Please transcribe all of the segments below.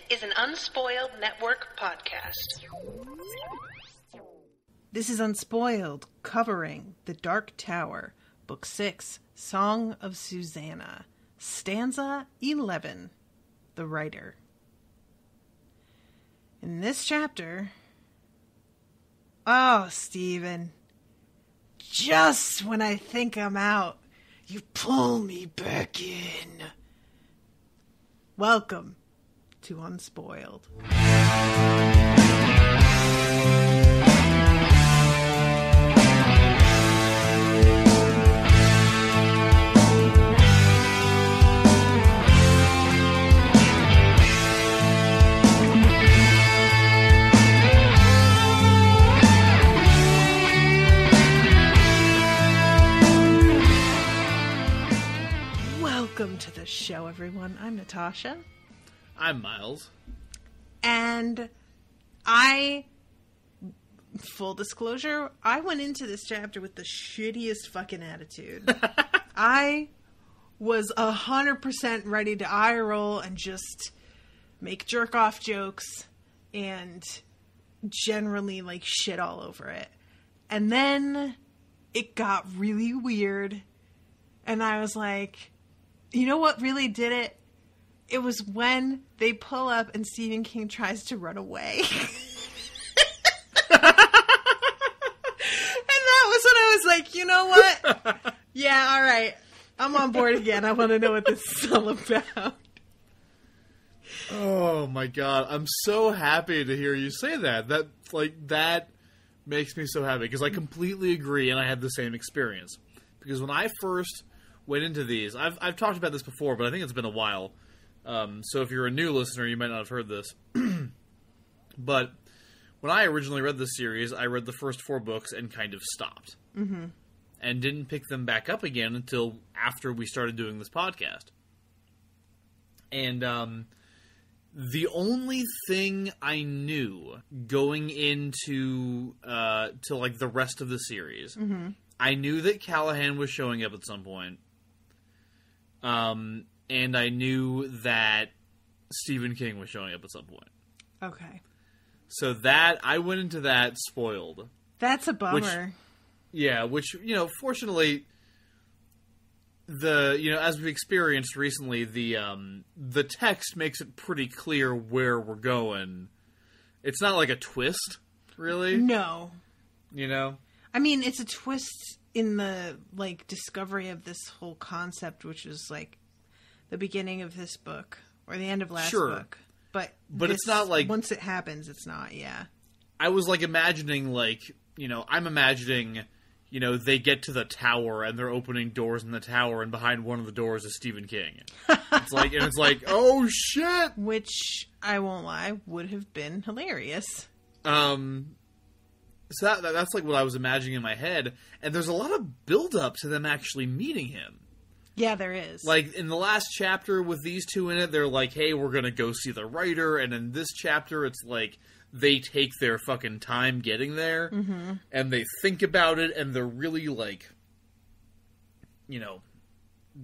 is an Unspoiled Network podcast. This is Unspoiled, covering The Dark Tower, Book 6, Song of Susannah, Stanza 11, The Writer. In this chapter... Oh, Stephen. Just when I think I'm out, you pull me back in. Welcome to Unspoiled. Welcome to the show, everyone. I'm Natasha. I'm Miles. And full disclosure, I went into this chapter with the shittiest fucking attitude. I was 100% ready to eye roll and just make jerk-off jokes and generally, shit all over it. And then it got really weird. And I was like... You know what really did it? It was when they pull up and Stephen King tries to run away. And that was when I was like, you know what? Yeah, all right. I'm on board again. I want to know what this is all about. Oh my god. I'm so happy to hear you say that. That makes me so happy because I completely agree and I had the same experience. Because when I first went into these. I've talked about this before, but I think it's been a while. So if you're a new listener, you might not have heard this. But when I originally read this series, I read the first 4 books and kind of stopped. Mm-hmm. And didn't pick them back up again until after we started doing this podcast. And the only thing I knew going into to the rest of the series, mm-hmm. I knew that Callahan was showing up at some point. And I knew that Stephen King was showing up at some point. Okay. So that, I went into that spoiled. That's a bummer. Which, fortunately, as we've experienced recently, the text makes it pretty clear where we're going. It's not like a twist, really. No. I mean, it's a twist in the, discovery of this whole concept, which is, the beginning of this book, or the end of last book. But it's not, once it happens, it's not, yeah. I was, imagining, I'm imagining, they get to the tower, and they're opening doors in the tower, and behind one of the doors is Stephen King. It's like, oh, shit! Which, I won't lie, would have been hilarious. So that's what I was imagining in my head. And there's a lot of build-up to them actually meeting him. Yeah, there is. In the last chapter with these two in it, they're like, hey, we're going to go see the writer. And in this chapter, it's they take their fucking time getting there. Mm-hmm. And they think about it. And they're really,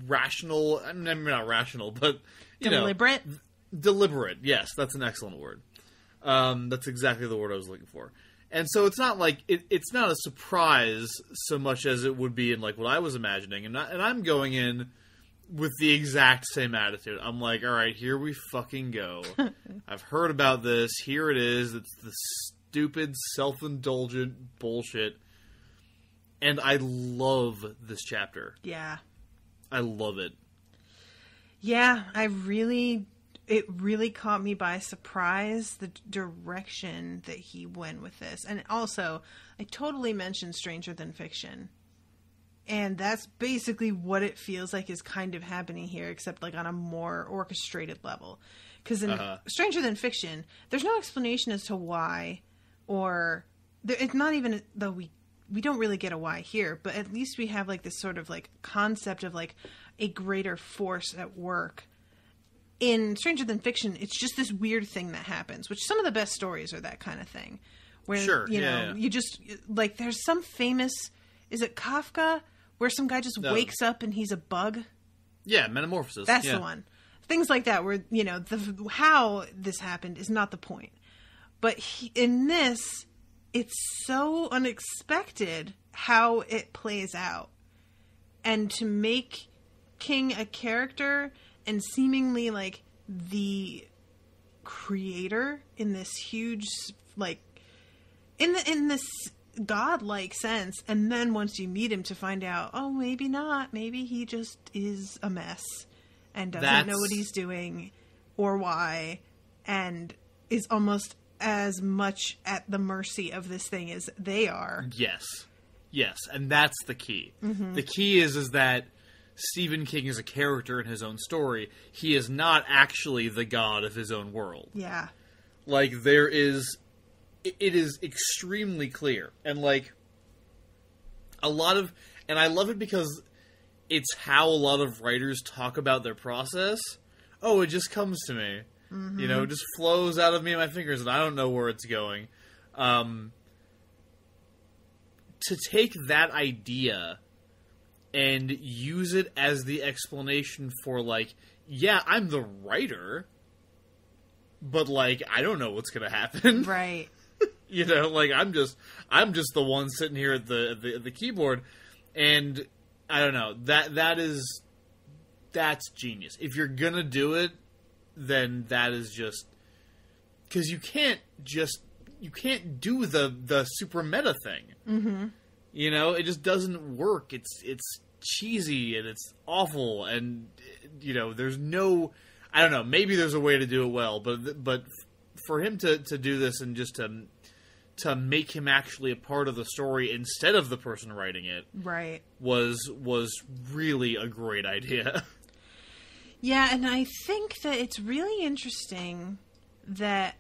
rational. I mean, not rational, but, deliberate? Deliberate, yes. That's an excellent word. That's exactly the word I was looking for. And so it's not it's not a surprise so much as it would be in what I was imagining. And I'm going in with the exact same attitude. I'm like, all right, here we fucking go. I've heard about this. Here it is. It's the stupid, self-indulgent bullshit. And I love this chapter. Yeah. I love it. Yeah, it really caught me by surprise, the direction that he went with this. And also, I totally mentioned Stranger Than Fiction. And that's basically what it feels like is kind of happening here, except on a more orchestrated level. Because in Stranger Than Fiction, there's no explanation as to why, or it's not even, though we don't really get a why here, but at least we have this sort of concept of a greater force at work. In Stranger Than Fiction, it's just this weird thing that happens, which some of the best stories are that kind of thing. Where, you just, there's some famous, is it Kafka? Where some guy just wakes up and he's a bug? Yeah, Metamorphosis. That's the one. things like that, where, you know, how this happened is not the point. But in this, it's so unexpected how it plays out. And to make King a character and seemingly like the creator in this huge, like, in this godlike sense, and then once you meet him to find out, oh, maybe not, maybe he just is a mess and doesn't know what he's doing or why, and is almost as much at the mercy of this thing as they are. Yes, and that's the key. The key is that Stephen King is a character in his own story. He is not actually the god of his own world. Yeah. Like, it is extremely clear. And, like, and I love it because it's how a lot of writers talk about their process. Oh, it just comes to me. You know, it just flows out of me and my fingers, and I don't know where it's going. To take that idea and use it as the explanation for, like, yeah, I'm the writer, but, like, I don't know what's going to happen. Right. You know, like, I'm just the one sitting here at the keyboard, and I don't know, that's genius. If you're gonna do it, then that is just, because you can't do the super meta thing. You know, it just doesn't work. It's cheesy and it's awful, and, you know, there's no, I don't know, maybe there's a way to do it well, but for him to do this and just to make him actually a part of the story instead of the person writing it, right, was really a great idea. Yeah, and I think that it's really interesting that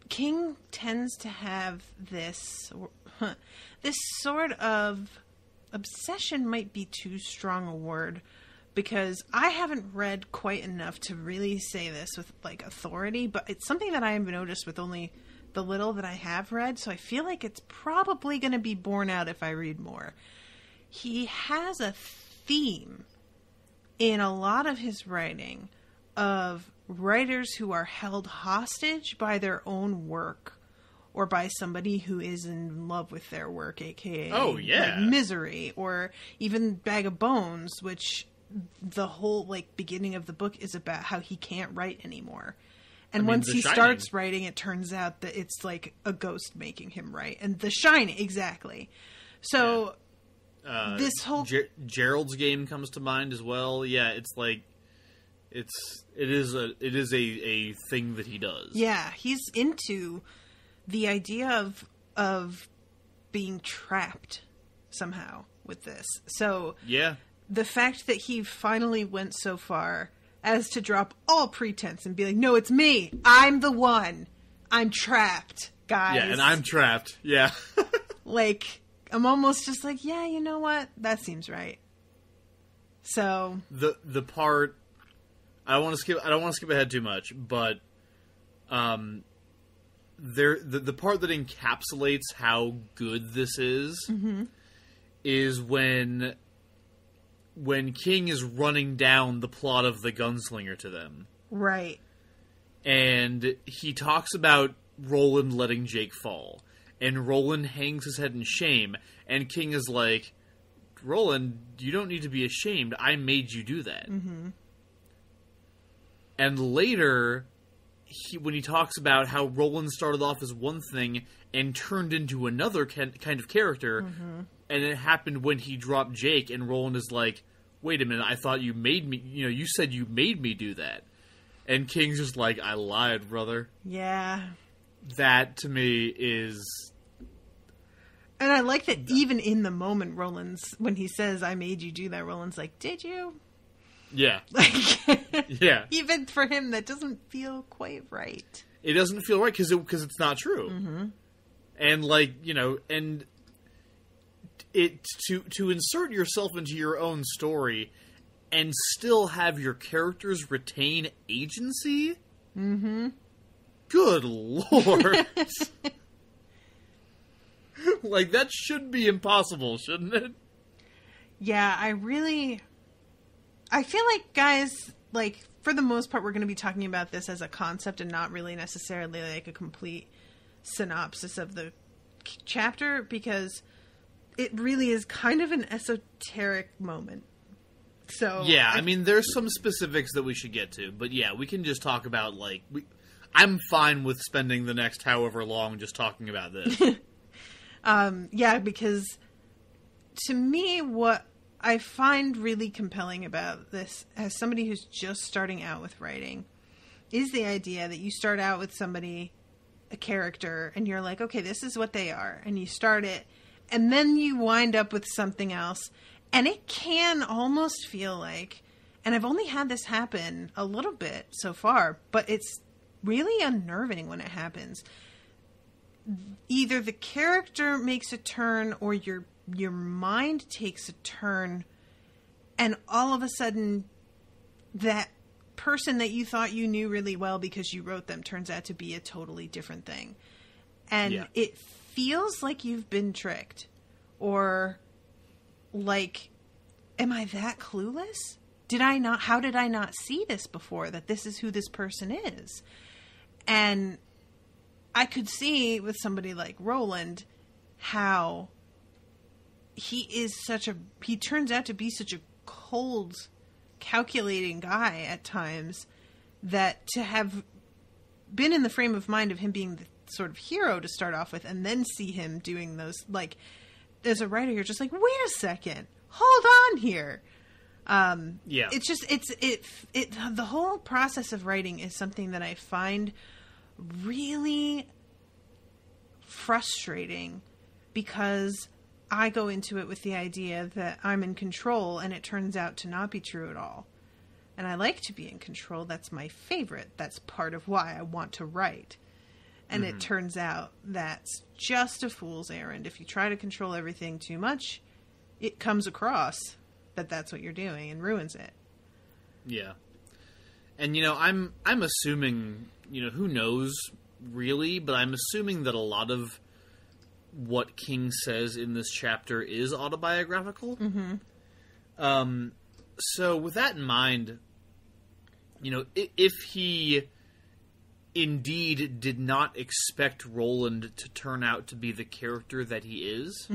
King tends to have this sort of obsession, might be too strong a word, because I haven't read quite enough to really say this with, like, authority, but it's something that I have noticed with only the little that I have read, so I feel like it's probably going to be borne out if I read more. He has a theme in a lot of his writing of writers who are held hostage by their own work, or by somebody who is in love with their work, aka like Misery, or even Bag of Bones, which the whole, like, beginning of the book is about how he can't write anymore. And once he starts writing, it turns out that it's like a ghost making him write. And The Shining, exactly. So this whole Gerald's Game comes to mind as well. Yeah, it's like it is a thing that he does. Yeah, he's into the idea of being trapped somehow with this. So yeah, the fact that he finally went so far as to drop all pretense and be like, no, it's me. I'm the one. I'm trapped, guys. Yeah, and I'm trapped. Yeah. Like, I'm almost just like, yeah, you know what? That seems right. So the part, I don't want to skip ahead too much, but the part that encapsulates how good this is when King is running down the plot of The Gunslinger to them. Right. And he talks about Roland letting Jake fall. And Roland hangs his head in shame. And King is like, Roland, you don't need to be ashamed. I made you do that. And later, when he talks about how Roland started off as one thing and turned into another kind of character, and it happened when he dropped Jake, and Roland is like, wait a minute, I thought you made me, you said you made me do that. And King's just like, I lied, brother. Yeah. That, to me, is... And I like that even in the moment, when he says, I made you do that, Roland's like, did you? Yeah. Like, yeah. Even for him, that doesn't feel quite right. It doesn't feel right because it's not true. And, like, and it to insert yourself into your own story and still have your characters retain agency? Good Lord. Like, that should be impossible, shouldn't it? Yeah, I really I feel like, guys, like, for the most part, we're going to be talking about this as a concept and not really necessarily like a complete synopsis of the chapter, because it really is kind of an esoteric moment. So yeah, I mean, there's some specifics that we should get to, but yeah, we can just talk about, like, I'm fine with spending the next however long just talking about this. Yeah, because to me, what I find really compelling about this, as somebody who's just starting out with writing, is the idea that you start out with somebody, a character, and you're like, okay, this is what they are, and you start it, and then you wind up with something else, and it can almost feel like, and I've only had this happen a little bit so far, but it's really unnerving when it happens. Either the character makes a turn or your mind takes a turn, and all of a sudden that person that you thought you knew really well because you wrote them turns out to be a totally different thing. And it feels like you've been tricked, or like, am I that clueless? How did I not see this before, that this is who this person is? And I could see with somebody like Roland how he turns out to be such a cold, calculating guy at times, that to have been in the frame of mind of him being the sort of hero to start off with, and then see him doing those, like, as a writer, you're just like, wait a second, hold on here. It's just, the whole process of writing is something that I find really frustrating, because I go into it with the idea that I'm in control, and it turns out to not be true at all. And I like to be in control. That's my favorite. That's part of why I want to write. And it turns out that's just a fool's errand. If you try to control everything too much, it comes across that that's what you're doing and ruins it. Yeah. And, I'm assuming, who knows really, but I'm assuming that a lot of what King says in this chapter is autobiographical. Mm-hmm. So with that in mind, if he indeed did not expect Roland to turn out to be the character that he is,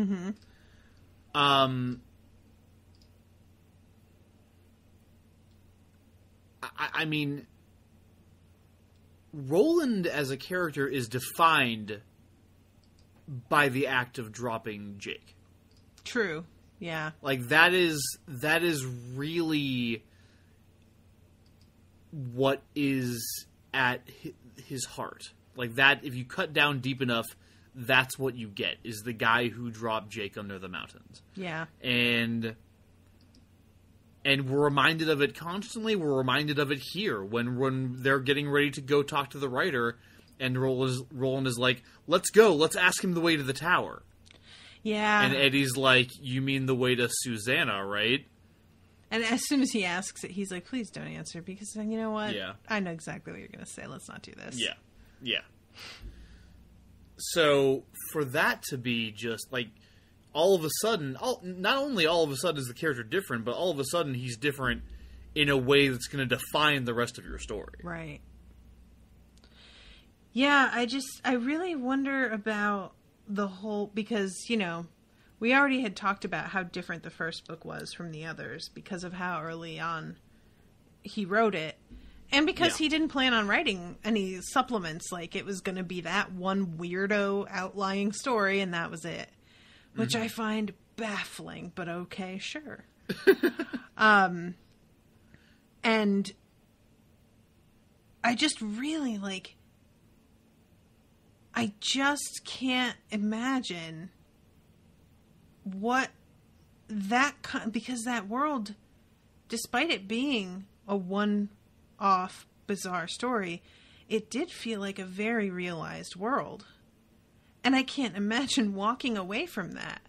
I mean, Roland as a character is defined by the act of dropping Jake. True. Yeah. Like, that is really what is at his heart. Like, that, if you cut down deep enough, that's what you get, is the guy who dropped Jake under the mountains. Yeah. And we're reminded of it constantly. We're reminded of it here when they're getting ready to go talk to the writer, and Roland is like, let's go. Let's ask him the way to the tower. Yeah. And Eddie's like, you mean the way to Susannah, right? And as soon as he asks it, he's like, please don't answer, because you know what? Yeah. I know exactly what you're going to say. Let's not do this. Yeah. Yeah. So for that to be just like, all of a sudden, not only all of a sudden is the character different, but all of a sudden he's different in a way that's going to define the rest of your story. Right. Yeah, I really wonder about the whole, because, we already had talked about how different the first book was from the others because of how early on he wrote it. And because he didn't plan on writing any supplements, like it was going to be that one weirdo outlying story and that was it. Which I find baffling, but okay, sure. And I just really, I just can't imagine what because that world, despite it being a one-off bizarre story, it did feel like a very realized world. And I can't imagine walking away from that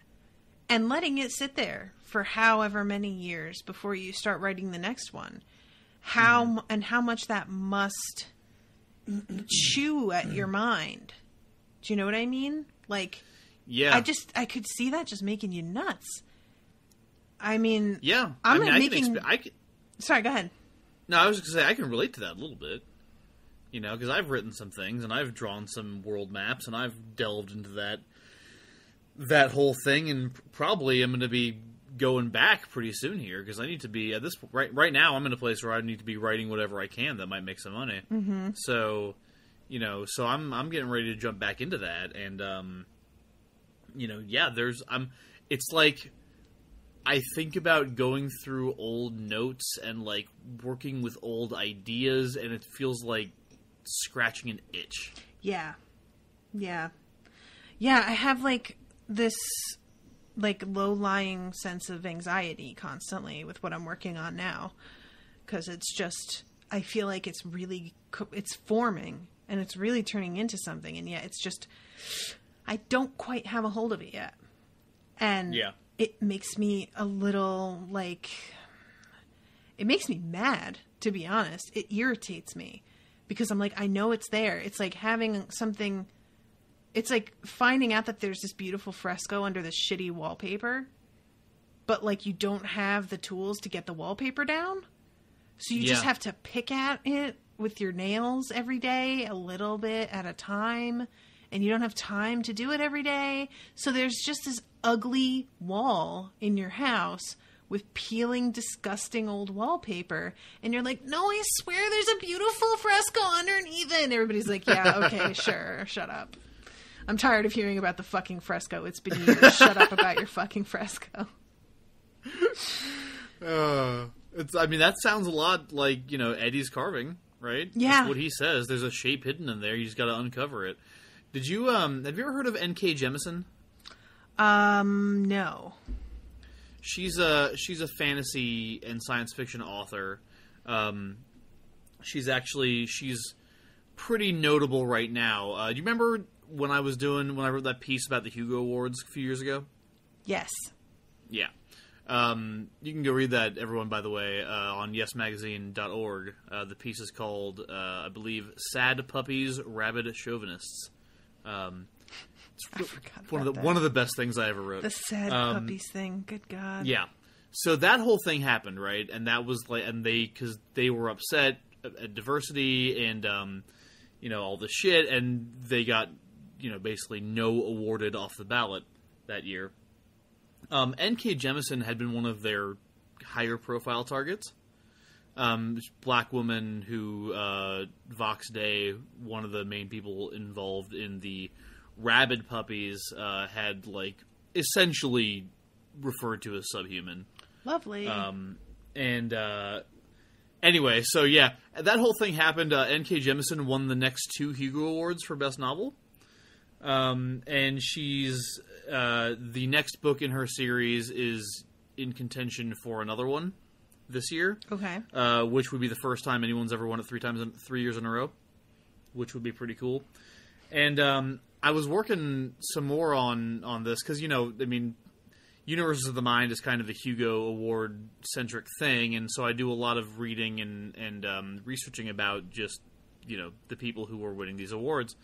and letting it sit there for however many years before you start writing the next one. And how much that must chew at your mind. Do you know what I mean? Yeah. I could see that just making you nuts. I mean, yeah. Sorry, go ahead. No, I was just going to say, I can relate to that a little bit. You know, because I've written some things, and I've drawn some world maps, and I've delved into that whole thing, and probably I'm going to be going back pretty soon here, because I need to be, at this right now, I'm in a place where I need to be writing whatever I can that might make some money. Mm-hmm. So, you know, so I'm getting ready to jump back into that, and, you know, yeah, it's like, I think about going through old notes and, like, working with old ideas, and it feels like scratching an itch. Yeah. Yeah. Yeah, I have, like, this, like, low-lying sense of anxiety constantly with what I'm working on now. Because it's just, I feel like it's forming, and it's really turning into something, and yet it's just, I don't quite have a hold of it yet. And it makes me a little, like, it makes me mad, to be honest. It irritates me. Because I'm like, I know it's there. It's like having something... It's like finding out that there's this beautiful fresco under this shitty wallpaper. But, like, you don't have the tools to get the wallpaper down. So you just have to pick at it with your nails every day, a little bit at a time. And you don't have time to do it every day. So there's just this ugly wall in your house with peeling, disgusting old wallpaper. And you're like, no, I swear there's a beautiful fresco underneath it. And everybody's like, yeah, okay, sure, shut up. I'm tired of hearing about the fucking fresco. It's been years. Shut up about your fucking fresco. I mean, that sounds a lot like, you know, Eddie's carving, right? Yeah. That's what he says. There's a shape hidden in there. You just got to uncover it. Did you, have you ever heard of N.K. Jemisin? No. She's a fantasy and science fiction author. She's pretty notable right now. Do you remember when I wrote that piece about the Hugo Awards a few years ago? Yes. Yeah. You can go read that, everyone, by the way, on yesmagazine.org. The piece is called, I believe, Sad Puppies, Rabid Chauvinists. It's one of the best things I ever wrote. The sad puppies thing. Good God. Yeah. So that whole thing happened, right? And that was like, because they were upset at diversity and, you know, all the shit, and they got, you know, basically no awarded off the ballot that year. N.K. Jemisin had been one of their higher profile targets. Black woman who, Vox Day, one of the main people involved in the rabid puppies, had, like, essentially referred to as subhuman. Lovely. Anyway, so yeah, that whole thing happened. N.K. Jemisin won the next 2 Hugo Awards for Best Novel. And she's, the next book in her series is in contention for another one this year. Okay. Which would be the first time anyone's ever won it 3 years in a row, which would be pretty cool. And, I was working some more on this, because, you know, I mean, Universes of the Mind is kind of the Hugo Award-centric thing, and so I do a lot of reading and researching about just, you know, the people who were winning these awards.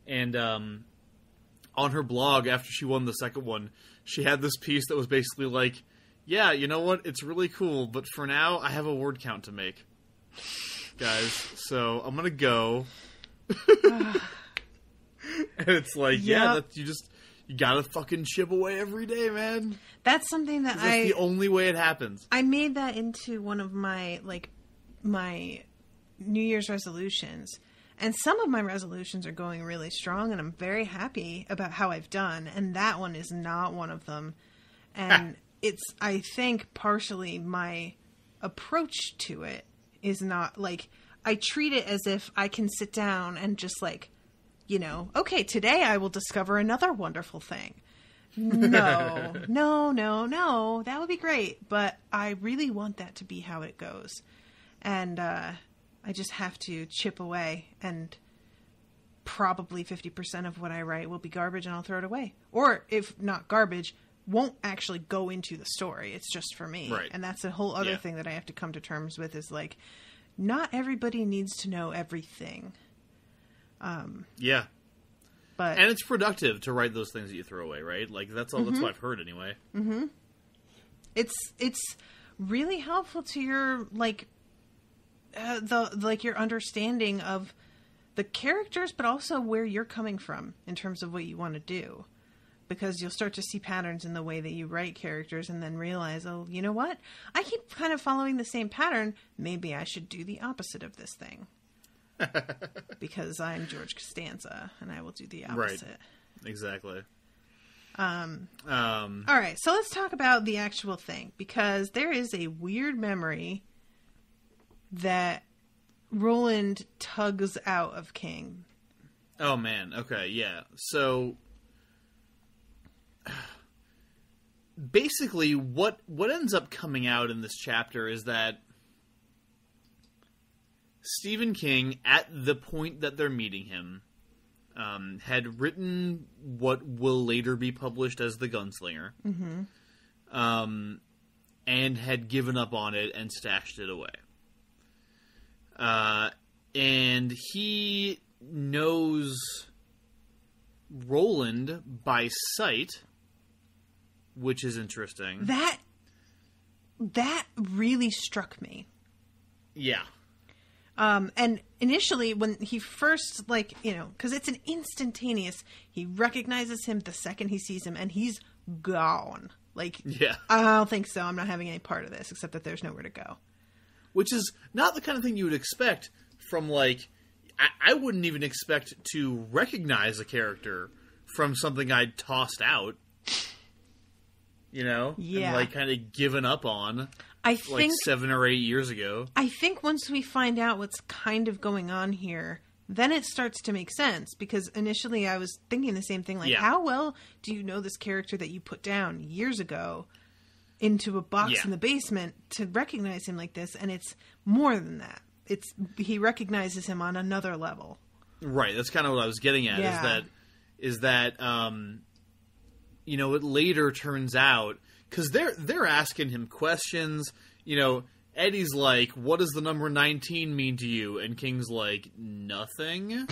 And on her blog, after she won the second one, she had this piece that was basically like, yeah, you know what, it's really cool, but for now, I have a word count to make, guys, so I'm gonna go. And it's like, you gotta fucking chip away every day, man. That's something that's the only way it happens. I made that into one of my, like, my New Year's resolutions. And some of my resolutions are going really strong, and I'm very happy about how I've done. And that one is not one of them. And it's, I think, partially my approach to it is not, like, I treat it as if I can sit down and just, like, you know, okay, today I will discover another wonderful thing. No, no, that would be great. But I really want that to be how it goes. And I just have to chip away, and probably 50% of what I write will be garbage, and I'll throw it away. Or if not garbage, won't actually go into the story. It's just for me. Right. And that's a whole other thing that I have to come to terms with, is like, not everybody needs to know everything. Yeah. But, and it's productive to write those things that you throw away, right? Like, that's all. That's what I've heard anyway. Mm-hmm. It's really helpful to your your understanding of the characters, but also where you're coming from in terms of what you want to do. Because you'll start to see patterns in the way that you write characters and then realize, oh, you know what? I keep kind of following the same pattern. Maybe I should do the opposite of this thing. Because I'm George Stanza and I will do the opposite. Right. Exactly. All right. So let's talk about the actual thing, because there is a weird memory that Roland tugs out of King. Oh, man. Okay. Yeah. So basically what ends up coming out in this chapter is that Stephen King, at the point that they're meeting him, had written what will later be published as The Gunslinger, and had given up on it and stashed it away. And he knows Roland by sight, which is interesting. That really struck me. Yeah. And initially, when he first, because it's an instantaneous, he recognizes him the second he sees him, and he's gone. Yeah. I don't think so. I'm not having any part of this, except that there's nowhere to go. Which is not the kind of thing you would expect from, I wouldn't even expect to recognize a character from something I'd tossed out. Yeah. And, kind of given up on. I think 7 or 8 years ago. I think once we find out what's kind of going on here, then it starts to make sense. Because initially I was thinking the same thing. How well do you know this character that you put down years ago into a box in the basement to recognize him like this? And it's more than that. He recognizes him on another level. Right. That's kind of what I was getting at. Yeah. Is that it later turns out, because they're asking him questions. Eddie's like, what does the number 19 mean to you? And King's like, nothing.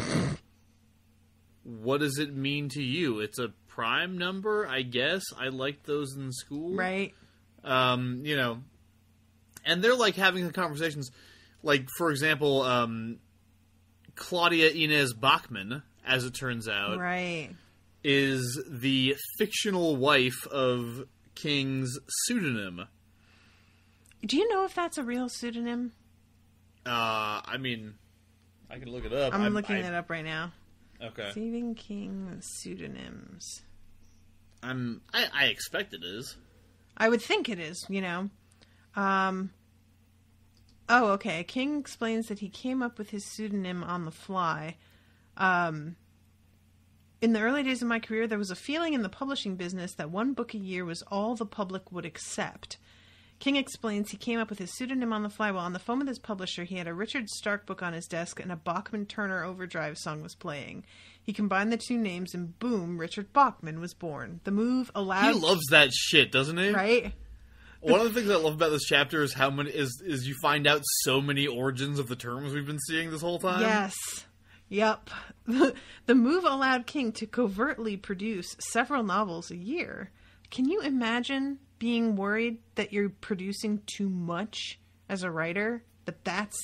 What does it mean to you? It's a prime number, I guess. I liked those in school. Right. And they're having the conversations. For example, Claudia Inez Bachmann, as it turns out. Right. Is the fictional wife of King's pseudonym. Do you know if that's a real pseudonym? I can look it up. I'm looking it up right now. Okay. Stephen King pseudonyms. I expect it is. I would think it is, Oh, okay. King explains that he came up with his pseudonym on the fly. In the early days of my career, there was a feeling in the publishing business that one book a year was all the public would accept. King explains he came up with his pseudonym on the fly while on the phone with his publisher. He had a Richard Stark book on his desk and a Bachman Turner Overdrive song was playing. He combined the two names and boom, Richard Bachman was born. The move allowed... He loves that shit, doesn't he? Right? One of the things I love about this chapter is how many is you find out so many origins of the terms we've been seeing this whole time. Yes. Yep. The move allowed King to covertly produce several novels a year. Can you imagine being worried that you're producing too much as a writer? That's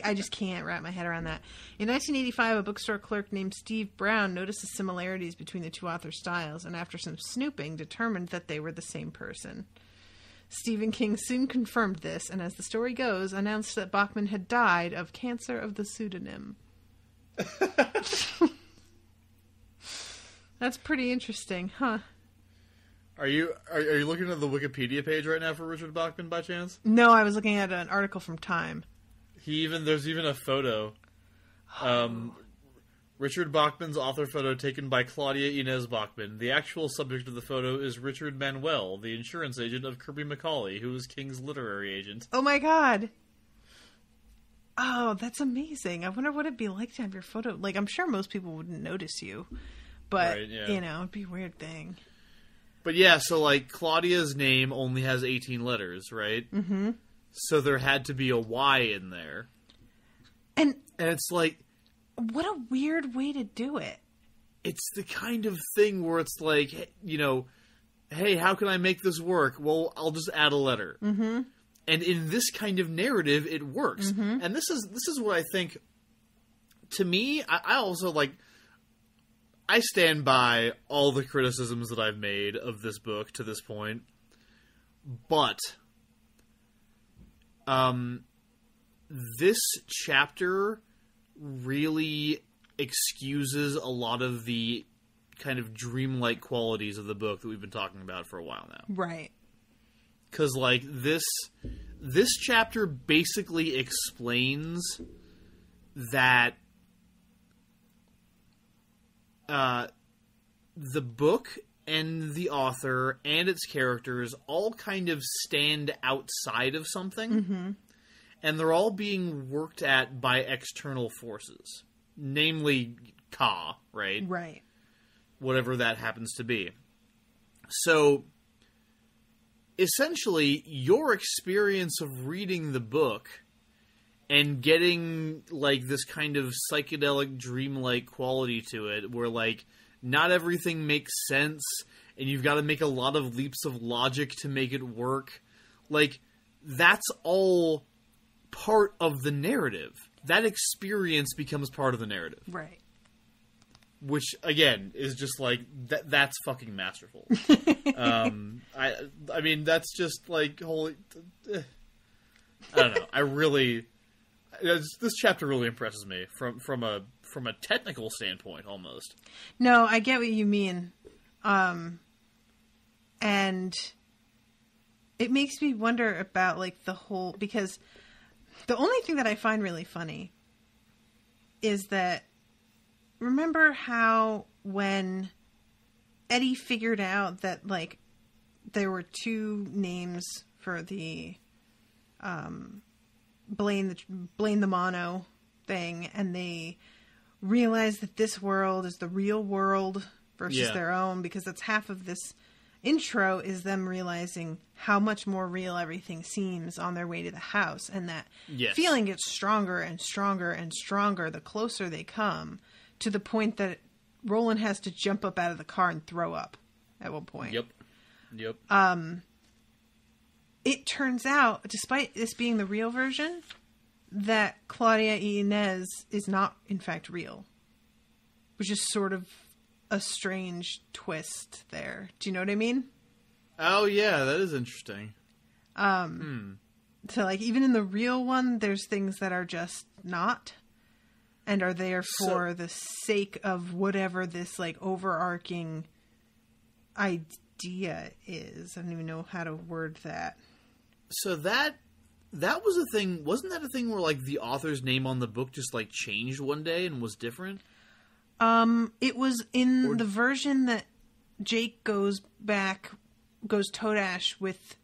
I just can't wrap my head around that. In 1985, a bookstore clerk named Steve Brown noticed the similarities between the two author styles and after some snooping determined that they were the same person. Stephen King soon confirmed this and, as the story goes, announced that Bachman had died of cancer of the pseudonym. That's pretty interesting, huh? Are you looking at the Wikipedia page right now for Richard Bachman by chance? No, I was looking at an article from Time. There's even a photo. Richard Bachman's author photo taken by Claudia Inez Bachman. The actual subject of the photo is Richard Manuel, the insurance agent of Kirby McCauley, who was King's literary agent. Oh my god. Oh, that's amazing. I wonder what it'd be like to have your photo. I'm sure most people wouldn't notice you. But, right, yeah. It'd be a weird thing. But yeah, so Claudia's name only has 18 letters, right? Mm-hmm. So there had to be a Y in there. And it's what a weird way to do it. It's the kind of thing where it's hey, how can I make this work? Well, I'll just add a letter. Mm-hmm. And in this kind of narrative, it works. Mm-hmm. And this is what I think. To me, I also like. I stand by all the criticisms that I've made of this book to this point, but this chapter really excuses a lot of the kind of dreamlike qualities of the book that we've been talking about for a while now. Right. Because, like, this chapter basically explains that the book and the author and its characters all kind of stand outside of something, Mm-hmm. and they're all being worked at by external forces, namely Ka, right? Right. Whatever that happens to be. So, essentially, your experience of reading the book and getting, like, this kind of psychedelic, dreamlike quality to it, where, like, not everything makes sense, and you've got to make a lot of leaps of logic to make it work. Like, that's all part of the narrative. That experience becomes part of the narrative. Right. Which, again, is just, like, that's fucking masterful. I mean, that's just, like, holy... I don't know. I really... This chapter really impresses me from a technical standpoint, almost. No, I get what you mean. And it makes me wonder about, like, the whole... Because the only thing that I find really funny is that... Remember how when Eddie figured out that, like, there were two names for the blame the mono thing, and they realized that this world is the real world versus their own, because that's half of this intro is them realizing how much more real everything seems on their way to the house, and that feeling gets stronger and stronger and stronger the closer they come, to the point that Roland has to jump up out of the car and throw up at one point. Yep. It turns out, despite this being the real version, that Claudia Inez is not, in fact, real. Which is sort of a strange twist there. Do you know what I mean? Oh, yeah, that is interesting. So, like, even in the real one, there's things that are just not, and are there for the sake of whatever this, like, overarching idea is. I don't even know how to word that. So that was a thing. Wasn't that a thing where, like, the author's name on the book just, like, changed one day and was different? It was in the version that Jake goes Todash with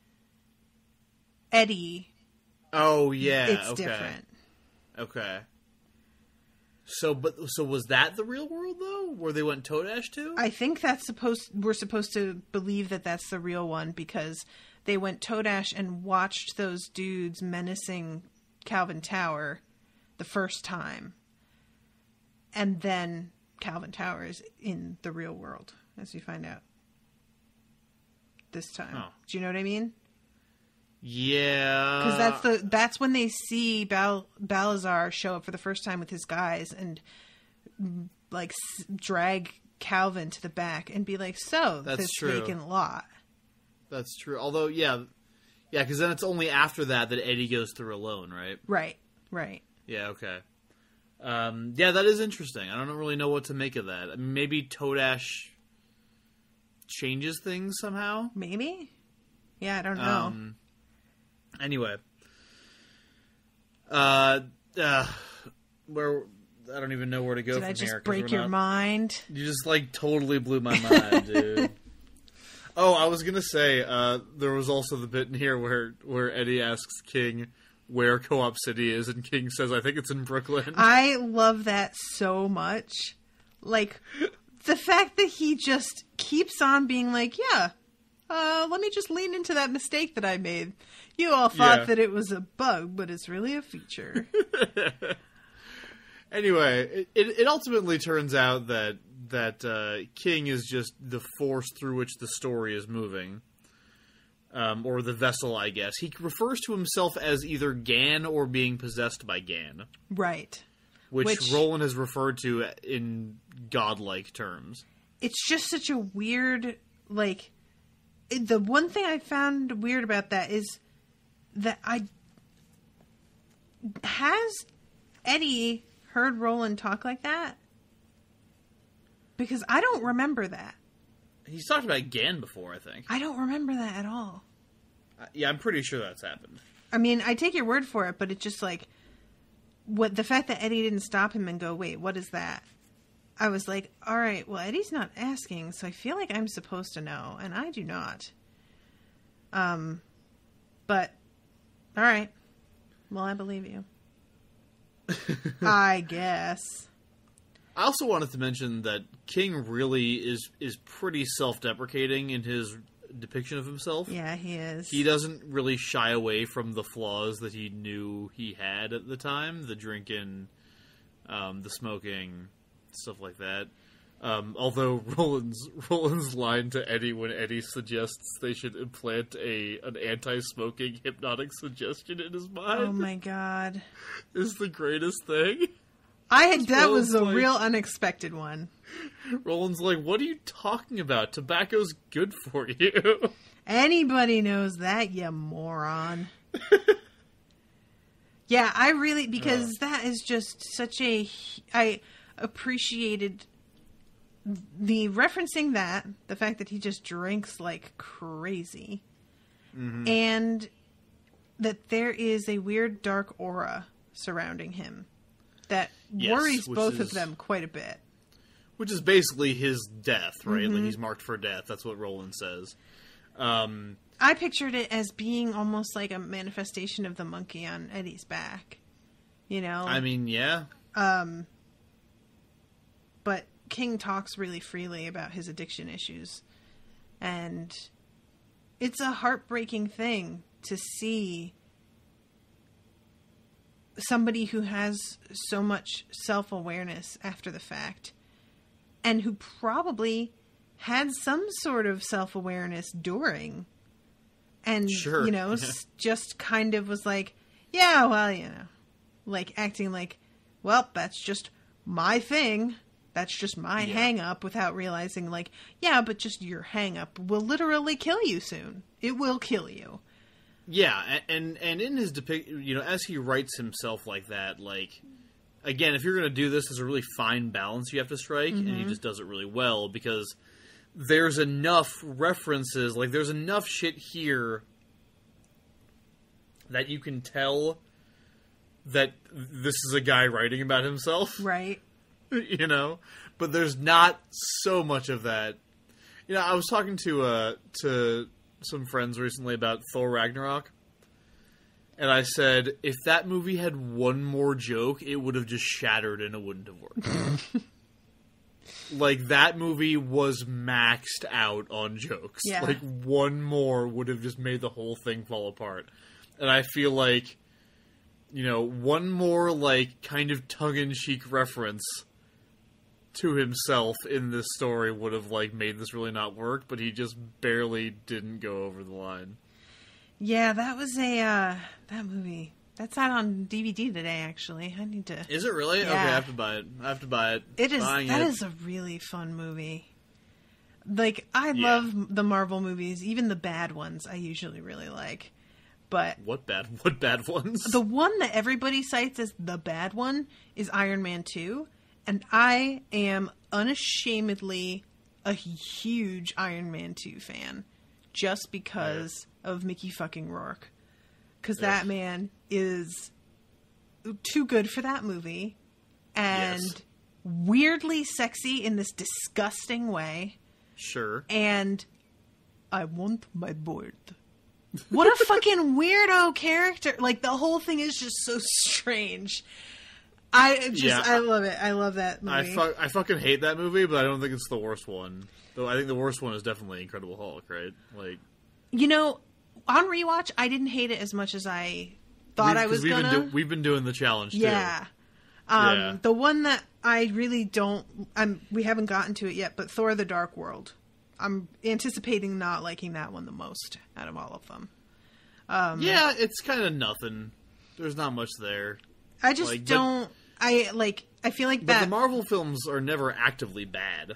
Eddie. Oh, yeah. It's different. Okay. So was that the real world, though? Where they went Todash to? I think we're supposed to believe that that's the real one, because they went Todash and watched those dudes menacing Calvin Tower the first time. And then Calvin Tower is in the real world, as we find out this time. Oh. Do you know what I mean? Yeah. Because that's when they see Balazar show up for the first time with his guys and, like, drag Calvin to the back and be like, so, that's this true. vacant lot. That's true. Although, yeah, because then it's only after that Eddie goes through alone, right? Right. Yeah, okay. Yeah, that is interesting. I don't really know what to make of that. I mean, maybe Todash changes things somehow? Maybe? Yeah, I don't know. Anyway. Where... I don't even know where to go from here. Did I just break your mind? You just, like, totally blew my mind, dude. Oh, I was gonna say, there was also the bit in here where Eddie asks King where Co-op City is, and King says, I think it's in Brooklyn. I love that so much. Like, the fact that he just keeps on being like, yeah, let me just lean into that mistake that I made. You all thought that it was a bug, but it's really a feature. Anyway, it ultimately turns out that King is just the force through which the story is moving. or the vessel, I guess. He refers to himself as either Gan or being possessed by Gan. Right. Which Roland has referred to in godlike terms. It's just such a weird, like... The one thing I found weird about that is that has Eddie heard Roland talk like that? Because I don't remember that. He's talked about Gan before, I think. I don't remember that at all. Yeah, I'm pretty sure that's happened. I mean, I take your word for it, but it's just like... the fact that Eddie didn't stop him and go, wait, what is that? I was like, all right, well, Eddie's not asking, so I feel like I'm supposed to know, and I do not. But, all right. Well, I believe you. I guess. I also wanted to mention that King really is pretty self-deprecating in his depiction of himself. Yeah, he is. He doesn't really shy away from the flaws that he knew he had at the time. The drinking, the smoking, stuff like that. Although Roland's line to Eddie when Eddie suggests they should implant an anti-smoking hypnotic suggestion in his mind. Oh my god. Is the greatest thing. That was a real unexpected one. Roland's like, what are you talking about? Tobacco's good for you. Anybody knows that, you moron. Yeah, I really, because that is just such I appreciated the referencing that, the fact that he just drinks like crazy, and that there is a weird dark aura surrounding him that worries both of them quite a bit. Which is basically his death, right? Like, he's marked for death. That's what Roland says. I pictured it as being almost like a manifestation of the monkey on Eddie's back. You know? I mean, yeah. But King talks really freely about his addiction issues. And it's a heartbreaking thing to see somebody who has so much self-awareness after the fact, and who probably had some sort of self-awareness during, and, sure. Just kind of was like, yeah, well, like acting like, well, that's just my thing. That's just my hang-up, without realizing, like, yeah, but just your hang-up will literally kill you soon. It will kill you. Yeah, and in his as he writes himself like that, like, again, if you're going to do this, there's a really fine balance you have to strike, and he just does it really well, because there's enough references, like, there's enough shit here that you can tell that this is a guy writing about himself. Right. But there's not so much of that. I was talking to some friends recently about Thor Ragnarok, and I said, if that movie had one more joke, it would have just shattered and it wouldn't have worked. Like, that movie was maxed out on jokes. Yeah. Like, one more would have just made the whole thing fall apart. And I feel like, one more, like, kind of tongue-in-cheek reference to himself in this story would have, like, made this really not work, but he just barely didn't go over the line. Yeah, that was that movie. That's out on DVD today, actually. I need to... Is it really? Yeah. Okay, I have to buy it. That is a really fun movie. Like, I love the Marvel movies, even the bad ones I usually really like. But... What bad ones? The one that everybody cites as the bad one is Iron Man 2. And I am unashamedly a huge Iron Man 2 fan. Just because of Mickey fucking Rourke. Because that man is too good for that movie. And weirdly sexy in this disgusting way. Sure. And I want my board. What a fucking weirdo character. Like, the whole thing is just so strange. I love it. I love that movie. I fucking hate that movie, but I don't think it's the worst one. Though I think the worst one is definitely Incredible Hulk, right? Like, on rewatch, I didn't hate it as much as I thought I was gonna. We've been doing the challenge too. Yeah. The one that I really don't. We haven't gotten to it yet, but Thor: The Dark World. I'm anticipating not liking that one the most out of all of them. Yeah, it's kind of nothing. There's not much there. I just don't. I feel like but that. The Marvel films are never actively bad.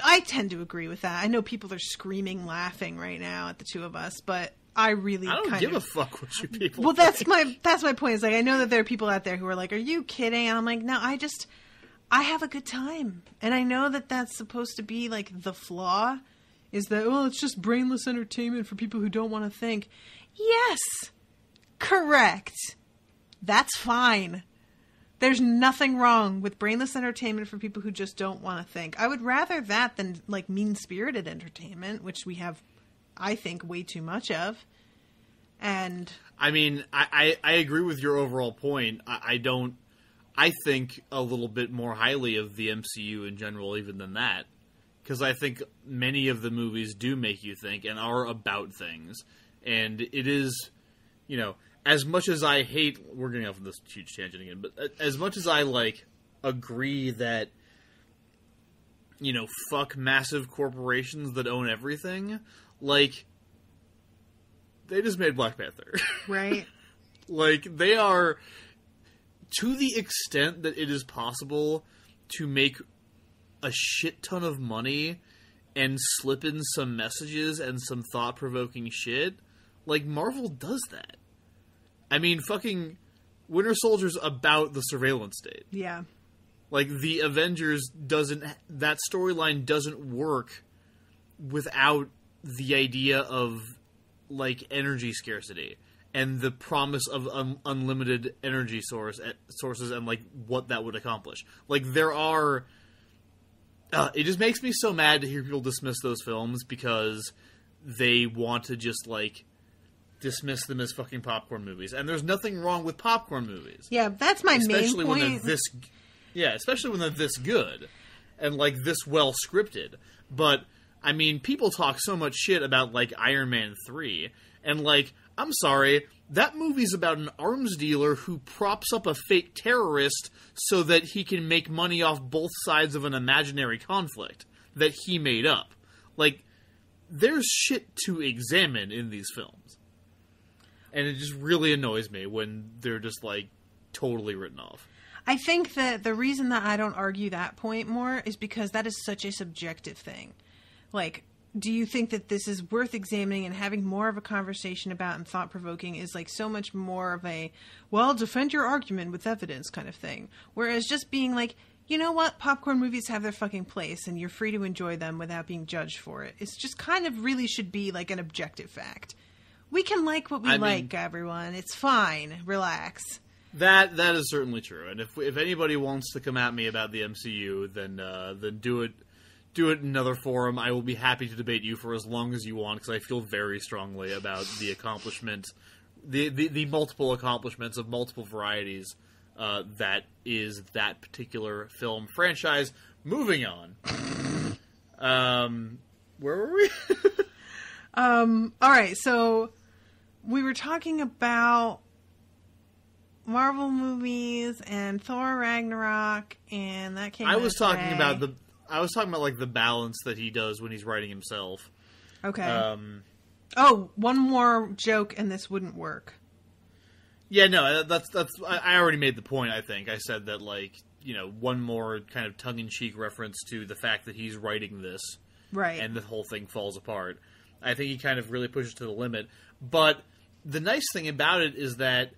I tend to agree with that. I know people are screaming, laughing right now at the two of us, but I don't give a fuck what you people. Well, think. that's my point. Is like I know that there are people out there who are like, "Are you kidding?" And I'm like, "No, I have a good time," and I know that that's supposed to be like the flaw. Is that it's just brainless entertainment for people who don't want to think? Yes, correct. That's fine. There's nothing wrong with brainless entertainment for people who just don't want to think. I would rather that than like mean-spirited entertainment, which we have, I think, way too much of. And I mean, I agree with your overall point. I think a little bit more highly of the MCU in general even than that. Because I think many of the movies do make you think and are about things. And it is, as much as I hate, we're getting off on this huge tangent again, but as much as I, agree that, fuck massive corporations that own everything, they just made Black Panther. Right. They are, to the extent that it is possible to make a shit ton of money and slip in some messages and some thought-provoking shit, Marvel does that. I mean, fucking Winter Soldier's about the surveillance state. Yeah. The Avengers that storyline doesn't work without the idea of, energy scarcity and the promise of unlimited energy sources and, what that would accomplish. There are... it just makes me so mad to hear people dismiss those films because they want to just, dismiss them as fucking popcorn movies. And there's nothing wrong with popcorn movies. Yeah, that's my main point. Especially when they're this good and, this well-scripted. But, I mean, people talk so much shit about, Iron Man 3. And, I'm sorry, that movie's about an arms dealer who props up a fake terrorist so that he can make money off both sides of an imaginary conflict that he made up. There's shit to examine in these films. And it just really annoys me when they're just, totally written off. I think that the reason that I don't argue that point more is because that is such a subjective thing. Do you think that this is worth examining and having more of a conversation about and thought-provoking is so much more of a, defend your argument with evidence kind of thing. Whereas just being you know what? Popcorn movies have their fucking place and you're free to enjoy them without being judged for it. It's just kind of really should be an objective fact. We can like what we like, everyone. It's fine. Relax. That is certainly true. And if anybody wants to come at me about the MCU, then do it. Do it in another forum. I will be happy to debate you for as long as you want, because I feel very strongly about the accomplishment, the multiple accomplishments of multiple varieties that is that particular film franchise. Moving on. Where were we? All right, so we were talking about Marvel movies and Thor Ragnarok, and that came. I was talking about the balance that he does when he's writing himself. Okay. One more joke and this wouldn't work. Yeah, no, that's. I already made the point. I think I said that one more kind of tongue-in-cheek reference to the fact that he's writing this, right, and the whole thing falls apart. I think he kind of really pushes to the limit. But the nice thing about it is that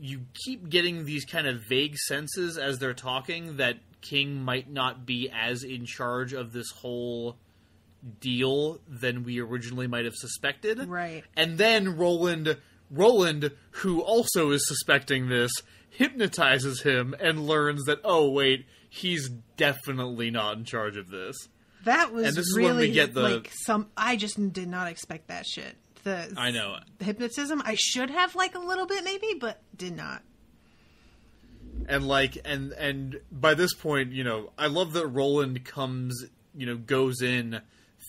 you keep getting these kind of vague senses as they're talking that King might not be as in charge of this whole deal than we originally might have suspected. Right. And then Roland, who also is suspecting this, hypnotizes him and learns that, oh, wait, he's definitely not in charge of this. That was and this really is when we get the I just did not expect that shit. I know. The hypnotism, I should have a little bit maybe, but did not. And and by this point, I love that Roland goes in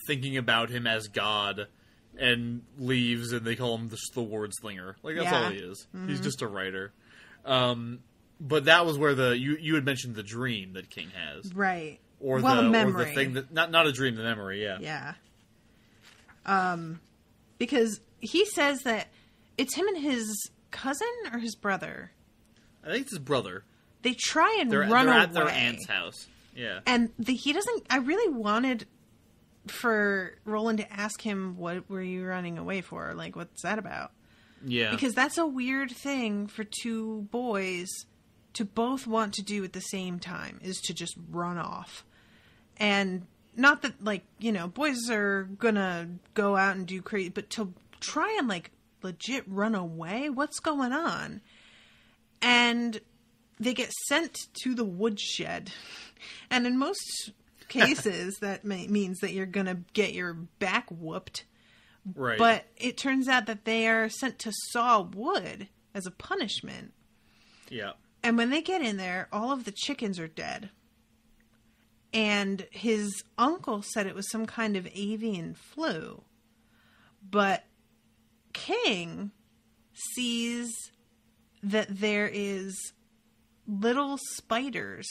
thinking about him as God and leaves, and they call him the word slinger. That's all he is. Mm-hmm. He's just a writer. But that was where you had mentioned the dream that King has. Right. Or well, the memory. Or the thing that not a dream, the memory. Yeah. Yeah. Because he says that it's him and his cousin or his brother. I think it's his brother. They try and They're run away. at their aunt's house. Yeah. And he doesn't... I really wanted for Roland to ask him, what were you running away for? Like, what's that about? Yeah. Because that's a weird thing for two boys to both want to do at the same time, is to just run off. And not that, like, you know, boys are gonna go out and do crazy, but to try and, like, legit run away? What's going on? And they get sent to the woodshed. And in most cases, that means that you're gonna get your back whooped. Right. But it turns out that they are sent to saw wood as a punishment. Yeah. And when they get in there, all of the chickens are dead. And his uncle said it was some kind of avian flu. But King sees that there is little spiders,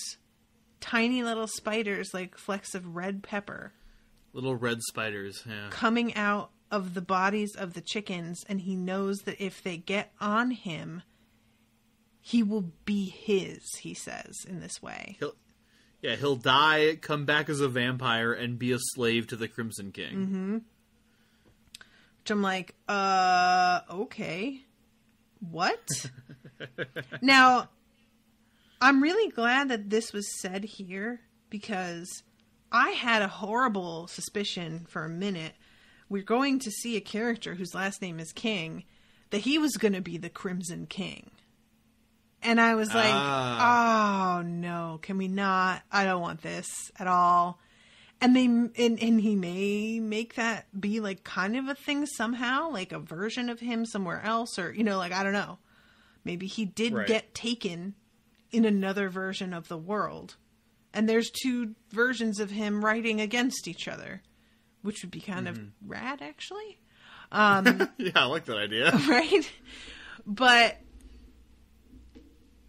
tiny little spiders like flecks of red pepper. Little red spiders, yeah. Coming out of the bodies of the chickens, and he knows that if they get on he will be his, he says, in this way. He'll die, come back as a vampire, and be a slave to the Crimson King. Mm-hmm. Which I'm like, okay. What? Now, I'm really glad that this was said here, because I had a horrible suspicion for a minute. We're going to see a character whose last name is King, that he was going to be the Crimson King. And I was like, oh no, can we not? I don't want this at all. And he may make that be like kind of a thing somehow, like a version of him somewhere else, or, you know, like, I don't know. Maybe he did get taken in another version of the world. And there's two versions of him writing against each other, which would be kind of rad, actually. Yeah, I like that idea. Right? But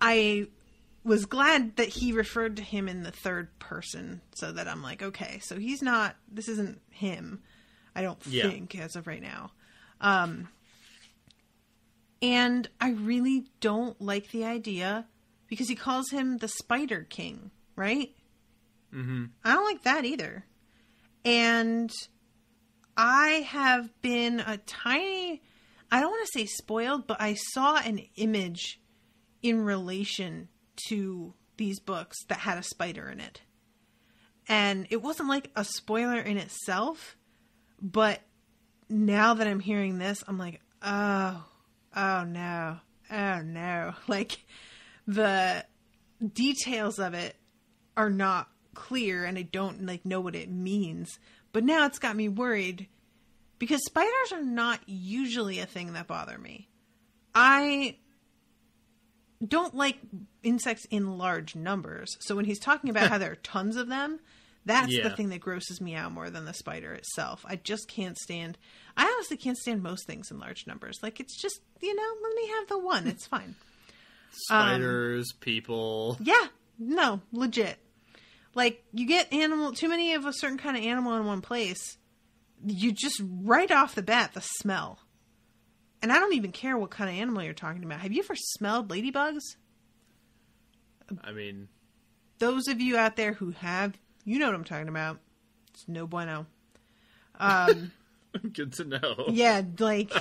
I was glad that he referred to him in the third person, so that I'm like, okay, so this isn't him, I don't think, as of right now. And I really don't like the idea, because he calls him the Spider King, right? Mm-hmm. I don't like that either. And I have been I don't want to say spoiled, but I saw an image in relation to these books that had a spider in it. And it wasn't like a spoiler in itself, but now that I'm hearing this, I'm like, oh no. Like, the details of it are not clear, and I don't like know what it means. But now it's got me worried, because spiders are not usually a thing that bother me. I don't like insects in large numbers. So when he's talking about how there are tons of them, that's the thing that grosses me out more than the spider itself. I honestly can't stand most things in large numbers. Like, it's just, let me have the one. It's fine. Spiders, people. Yeah. No, legit. Like, you get too many of a certain kind of animal in one place, you just, right off the bat, the smell. And I don't even care what kind of animal you're talking about. Have you ever smelled ladybugs? I mean, those of you out there who have, you know what I'm talking about. It's no bueno. Good to know. Yeah, like,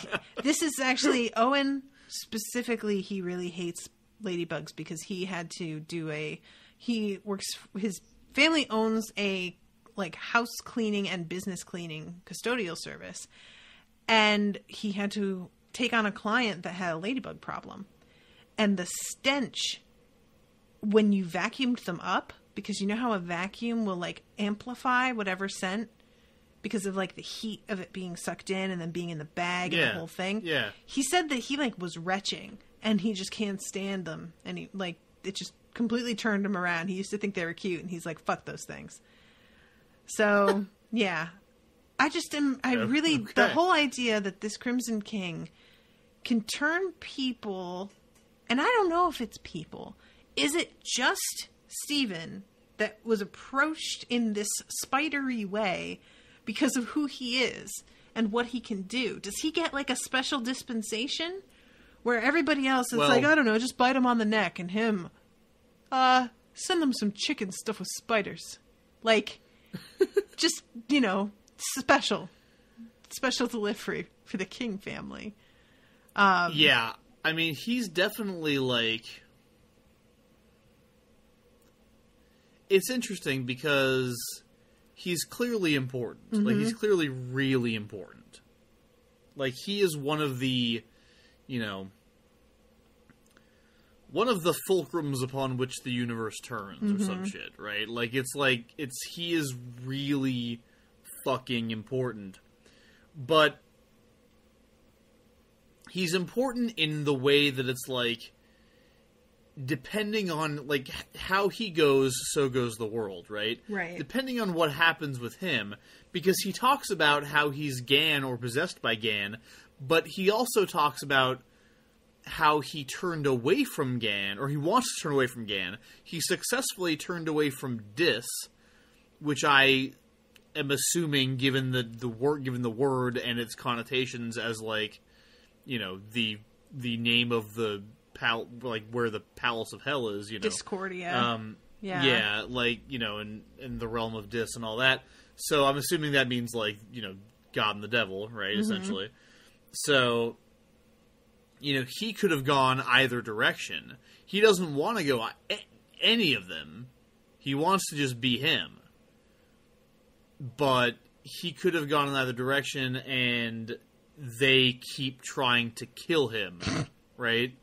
this is actually, Owen, specifically, he really hates ladybugs because he had to do his family owns a, like, house cleaning and business cleaning custodial service. And he had to take on a client that had a ladybug problem. And the stench, when you vacuumed them up, because you know how a vacuum will, like, amplify whatever scent because of, like, the heat of it being sucked in and then being in the bag and the whole thing. Yeah. He said that he, like, was retching and he just can't stand them. And he, like, it just completely turned him around. He used to think they were cute and he's like, fuck those things. So, yeah. The whole idea that this Crimson King can turn people, and I don't know if it's people. Is it just Stephen, that was approached in this spidery way because of who he is and what he can do. Does he get like a special dispensation where everybody else is like, I don't know, just bite him on the neck, and him, send them some chicken stuffed with spiders. Like, just, you know, special delivery for the King family. Yeah, I mean, he's definitely like... It's interesting because he's clearly important. Mm-hmm. Like, he's clearly really important. Like, he is one of the, you know, one of the fulcrums upon which the universe turns, or some shit, right? Like, he is really fucking important. But he's important in the way that it's like, depending on, like, how he goes, so goes the world, right? Right. Depending on what happens with him, because he talks about how he's Gan or possessed by Gan, but he also talks about how he turned away from Gan, or he wants to turn away from Gan. He successfully turned away from Dis, which I am assuming, given the word and its connotations, as like, you know, the name of the like where the Palace of Hell is, you know, Discordia. Yeah, like, you know, in the realm of Dis and all that. So I'm assuming that means, like, you know, God and the devil, right? Essentially. So, you know, he could have gone either direction. He doesn't want to go any of them. He wants to just be him. But he could have gone in either direction, and they keep trying to kill him, right?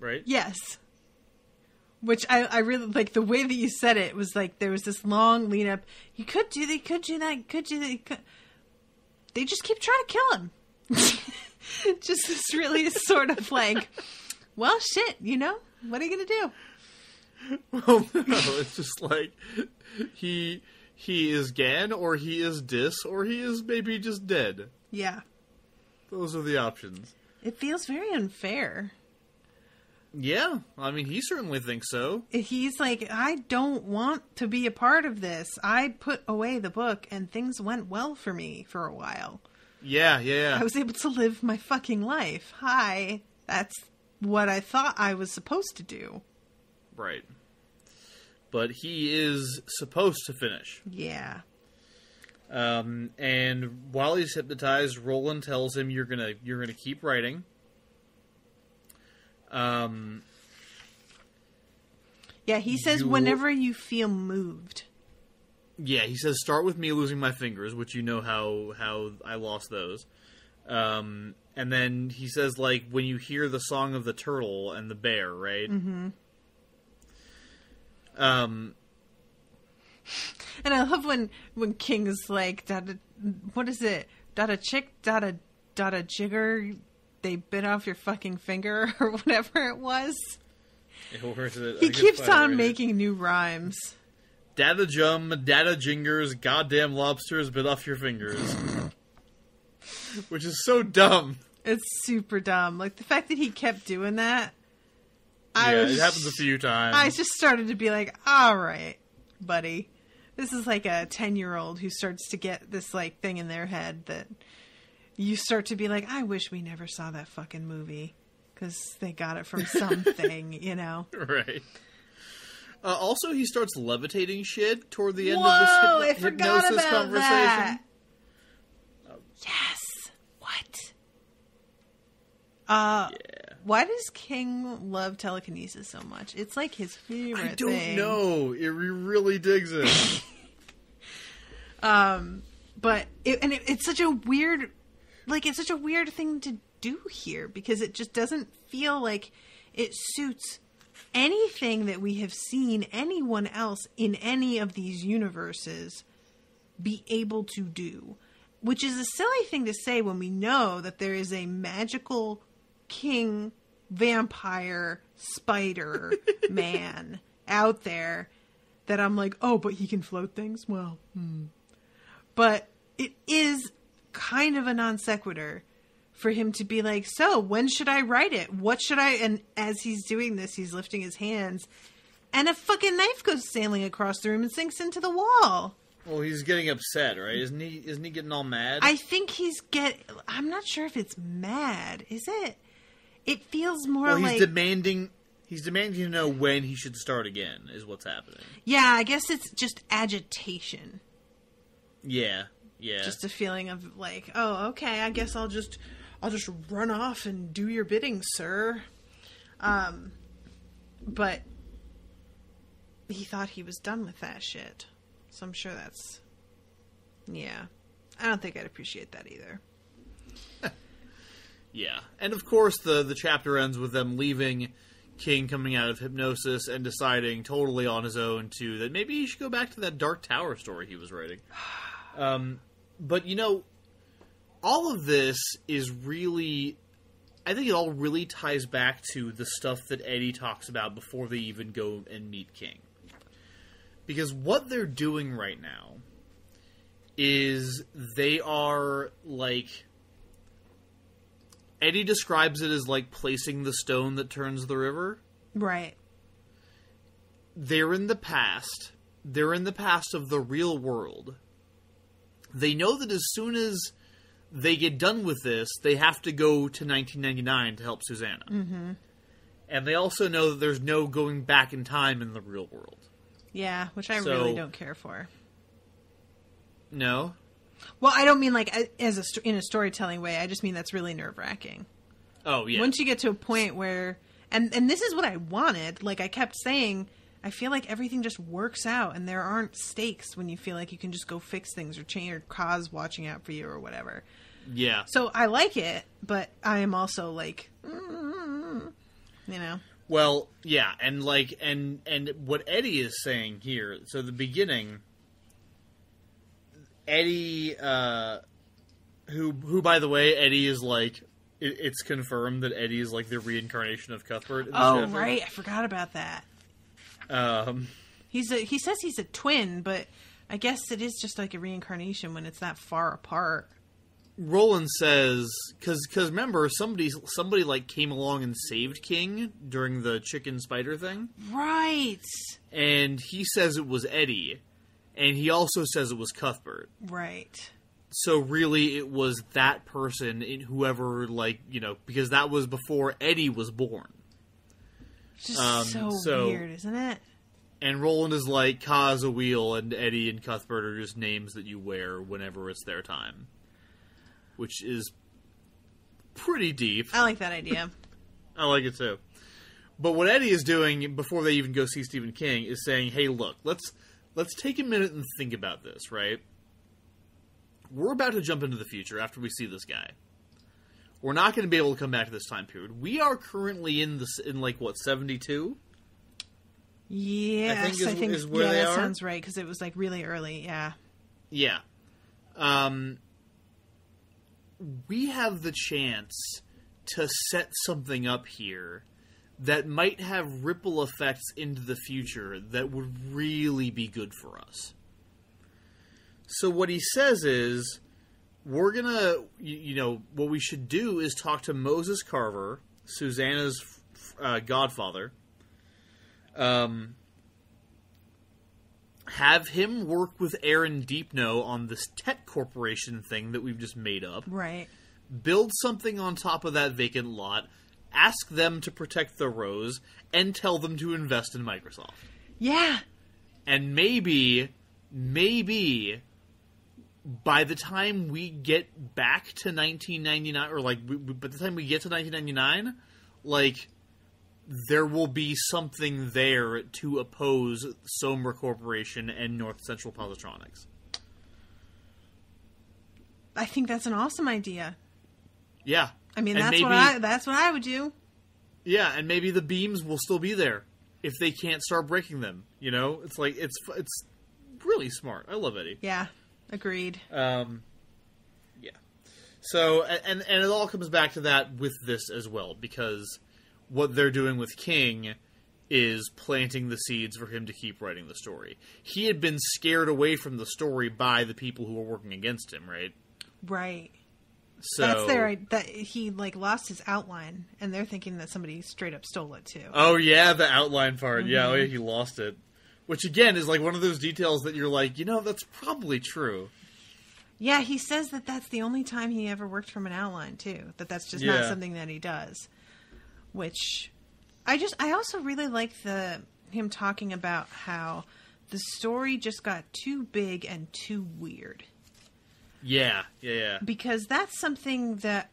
Right? Yes. Which I really like the way that you said it. Was like there was this long lead up. You could do that, you could do that, could do that. They just keep trying to kill him. Just this really sort of like, well, shit, you know? What are you going to do? Well, no, it's just like he is Gan, or he is Dis, or he is maybe just dead. Yeah. Those are the options. It feels very unfair. Yeah, I mean, he certainly thinks so. He's like, I don't want to be a part of this. I put away the book, and things went well for me for a while. Yeah. I was able to live my fucking life. Hi. That's what I thought I was supposed to do. Right. But he is supposed to finish. Yeah. And while he's hypnotized, Roland tells him, you're gonna keep writing. Yeah, he says whenever you feel moved. Yeah, he says start with me losing my fingers, which you know how I lost those. And then he says, like, when you hear the song of the turtle and the bear, right? Mm-hmm. And I love when King's like, what is it? Dada chick, dada jigger, they bit off your fucking finger, or whatever it was. He keeps on making new rhymes. Dada jum, dada jingers, goddamn lobsters bit off your fingers. Which is so dumb. It's super dumb. Like, the fact that he kept doing that. It happens a few times. I just started to be like, all right, buddy. This is like a 10-year-old who starts to get this, like, thing in their head that you start to be like, I wish we never saw that fucking movie. Because they got it from something, you know? Right. Also, he starts levitating shit toward the end Whoa, of this I forgot hypnosis about conversation. That. Yes. What? Yeah. Why does King love telekinesis so much? It's like his favorite thing. I don't know. He really digs it. But it's such a weird, like, it's such a weird thing to do here, because it just doesn't feel like it suits anything that we have seen anyone else in any of these universes be able to do. Which is a silly thing to say when we know that there is a magical king, vampire, spider man out there that I'm like, oh, but he can float things? Well, But it is kind of a non sequitur for him to be like, so when should I write it? What should I? And as he's doing this, he's lifting his hands, And a fucking knife goes sailing across the room and sinks into the wall. Well, he's getting upset, right? Isn't he getting all mad? I think I'm not sure if it's mad. Is it? It feels more he's like... He's demanding to know when he should start again, is what's happening. Yeah, I guess it's just agitation. Yeah. Just a feeling of like, oh, okay, I guess I'll just run off and do your bidding, sir. But he thought he was done with that shit. So I'm sure that's... Yeah. I don't think I'd appreciate that either. Yeah. And of course the chapter ends with them leaving King coming out of hypnosis and deciding totally on his own that maybe he should go back to that Dark Tower story he was writing. But, all of this is really... I think it all really ties back to the stuff that Eddie talks about before they even go and meet King. Because what they're doing right now is they are, like... Eddie describes it as, like, placing the stone that turns the river. Right. They're in the past. They're in the past of the real world. They know that as soon as they get done with this, they have to go to 1999 to help Susannah. Mm-hmm. And they also know that there's no going back in time in the real world. Yeah, which I really don't care for. No? Well, I don't mean like in a storytelling way. I just mean that's really nerve-wracking. Oh, yeah. Once you get to a point where... And this is what I wanted. Like, I kept saying, I feel like everything just works out, and there aren't stakes when you feel like you can just go fix things or change or cause watching out for you or whatever. Yeah. So I like it, but I am also like... Well, yeah, and like, and what Eddie is saying here, so the beginning... Eddie, who by the way, Eddie is like, it's confirmed that Eddie is like the reincarnation of Cuthbert. In oh, right, I forgot about that. He says he's a twin, but I guess it is just like a reincarnation when it's that far apart. Roland says, because remember, somebody like came along and saved King during the chicken spider thing. Right. And he says it was Eddie. And he also says it was Cuthbert. Right. So really it was that person, whoever, like, because that was before Eddie was born. Just so weird, isn't it? And Roland is like, Ka is a wheel, and Eddie and Cuthbert are just names that you wear whenever it's their time. Which is pretty deep. I like that idea. I like it too. But what Eddie is doing, before they even go see Stephen King, is saying, hey, look, let's take a minute and think about this, right? We're about to jump into the future after we see this guy. We're not going to be able to come back to this time period. We are currently in 72? Yes, I think is where they that are. Sounds right, because it was like really early, yeah. Yeah. We have the chance to set something up here that might have ripple effects into the future that would really be good for us. So what he says is, we're gonna, what we should do is talk to Moses Carver, Susannah's godfather, have him work with Aaron Deepno on this tech corporation thing that we've just made up. Right. Build something on top of that vacant lot, ask them to protect the rose, and tell them to invest in Microsoft. Yeah. And maybe, by the time we get back to 1999, or like, by the time we get to 1999, like, there will be something there to oppose Somra Corporation and North Central Positronics. I think that's an awesome idea. Yeah. I mean, that's what I would do. Yeah, and maybe the beams will still be there if they can't start breaking them. It's like it's really smart. I love Eddie. Yeah, agreed. Yeah. So and it all comes back to that with this as well, because what they're doing with King is planting the seeds for him to keep writing the story. He had been scared away from the story by the people who were working against him, right? Right. So that he like lost his outline, and they're thinking that somebody straight up stole it too. Oh yeah, the outline part. Mm-hmm. Yeah, he lost it. Which again is like one of those details that you're like, that's probably true. Yeah, he says that that's the only time he ever worked from an outline too. That's just not something that he does. Which I also really like him talking about how the story just got too big and too weird. Yeah. Because that's something that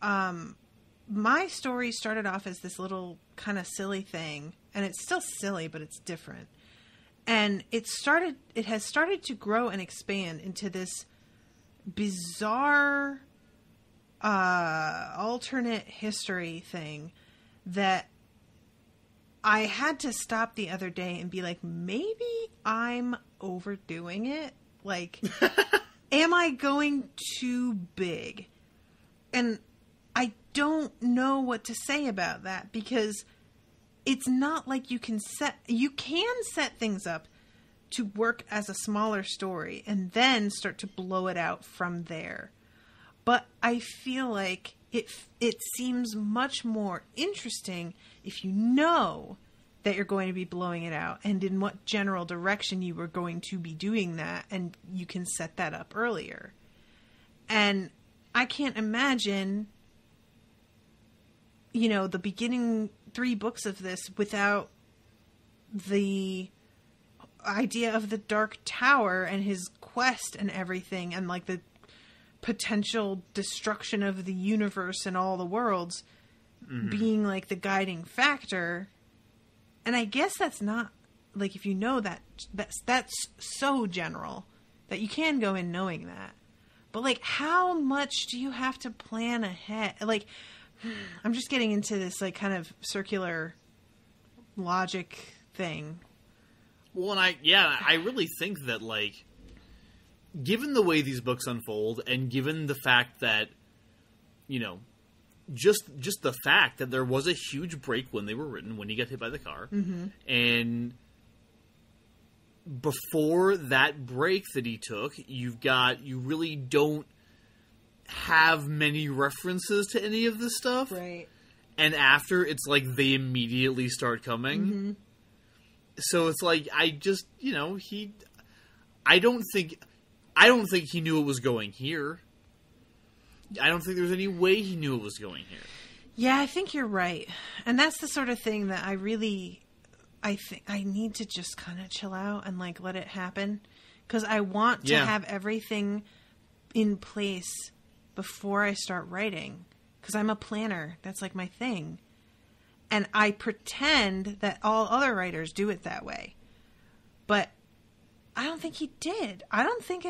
my story started off as this little kind of silly thing, and it's still silly, but it's different. And it has started to grow and expand into this bizarre alternate history thing that I had to stop the other day and be like, maybe I'm overdoing it. Like, am I going too big? And I don't know what to say about that, because it's not like you can set things up to work as a smaller story and then start to blow it out from there. But I feel like it seems much more interesting if you know that you're going to be blowing it out and in what general direction you were going to be doing that, and you can set that up earlier. And I can't imagine, the beginning 3 books of this without the idea of the Dark Tower and his quest and everything, and like the potential destruction of the universe and all the worlds being like the guiding factor. And I guess that's not like, if you know that's so general that you can go in knowing that. But like, how much do you have to plan ahead? Like, I'm just getting into this like kind of circular logic thing. Well, and I really think that, like, given the way these books unfold, and given the fact that, just the fact that there was a huge break when they were written, when he got hit by the car, and before that break that he took, you really don't have many references to any of this stuff. Right. And after, it's like they immediately start coming. So it's like, I just, I don't think he knew it was going here. I don't think there's any way he knew it was going here. Yeah, I think you're right. And that's the sort of thing that I think I need to just kind of chill out and like let it happen. Because I want to have everything in place before I start writing. Because I'm a planner. That's like my thing. And I pretend that all other writers do it that way. But I don't think he did. I don't think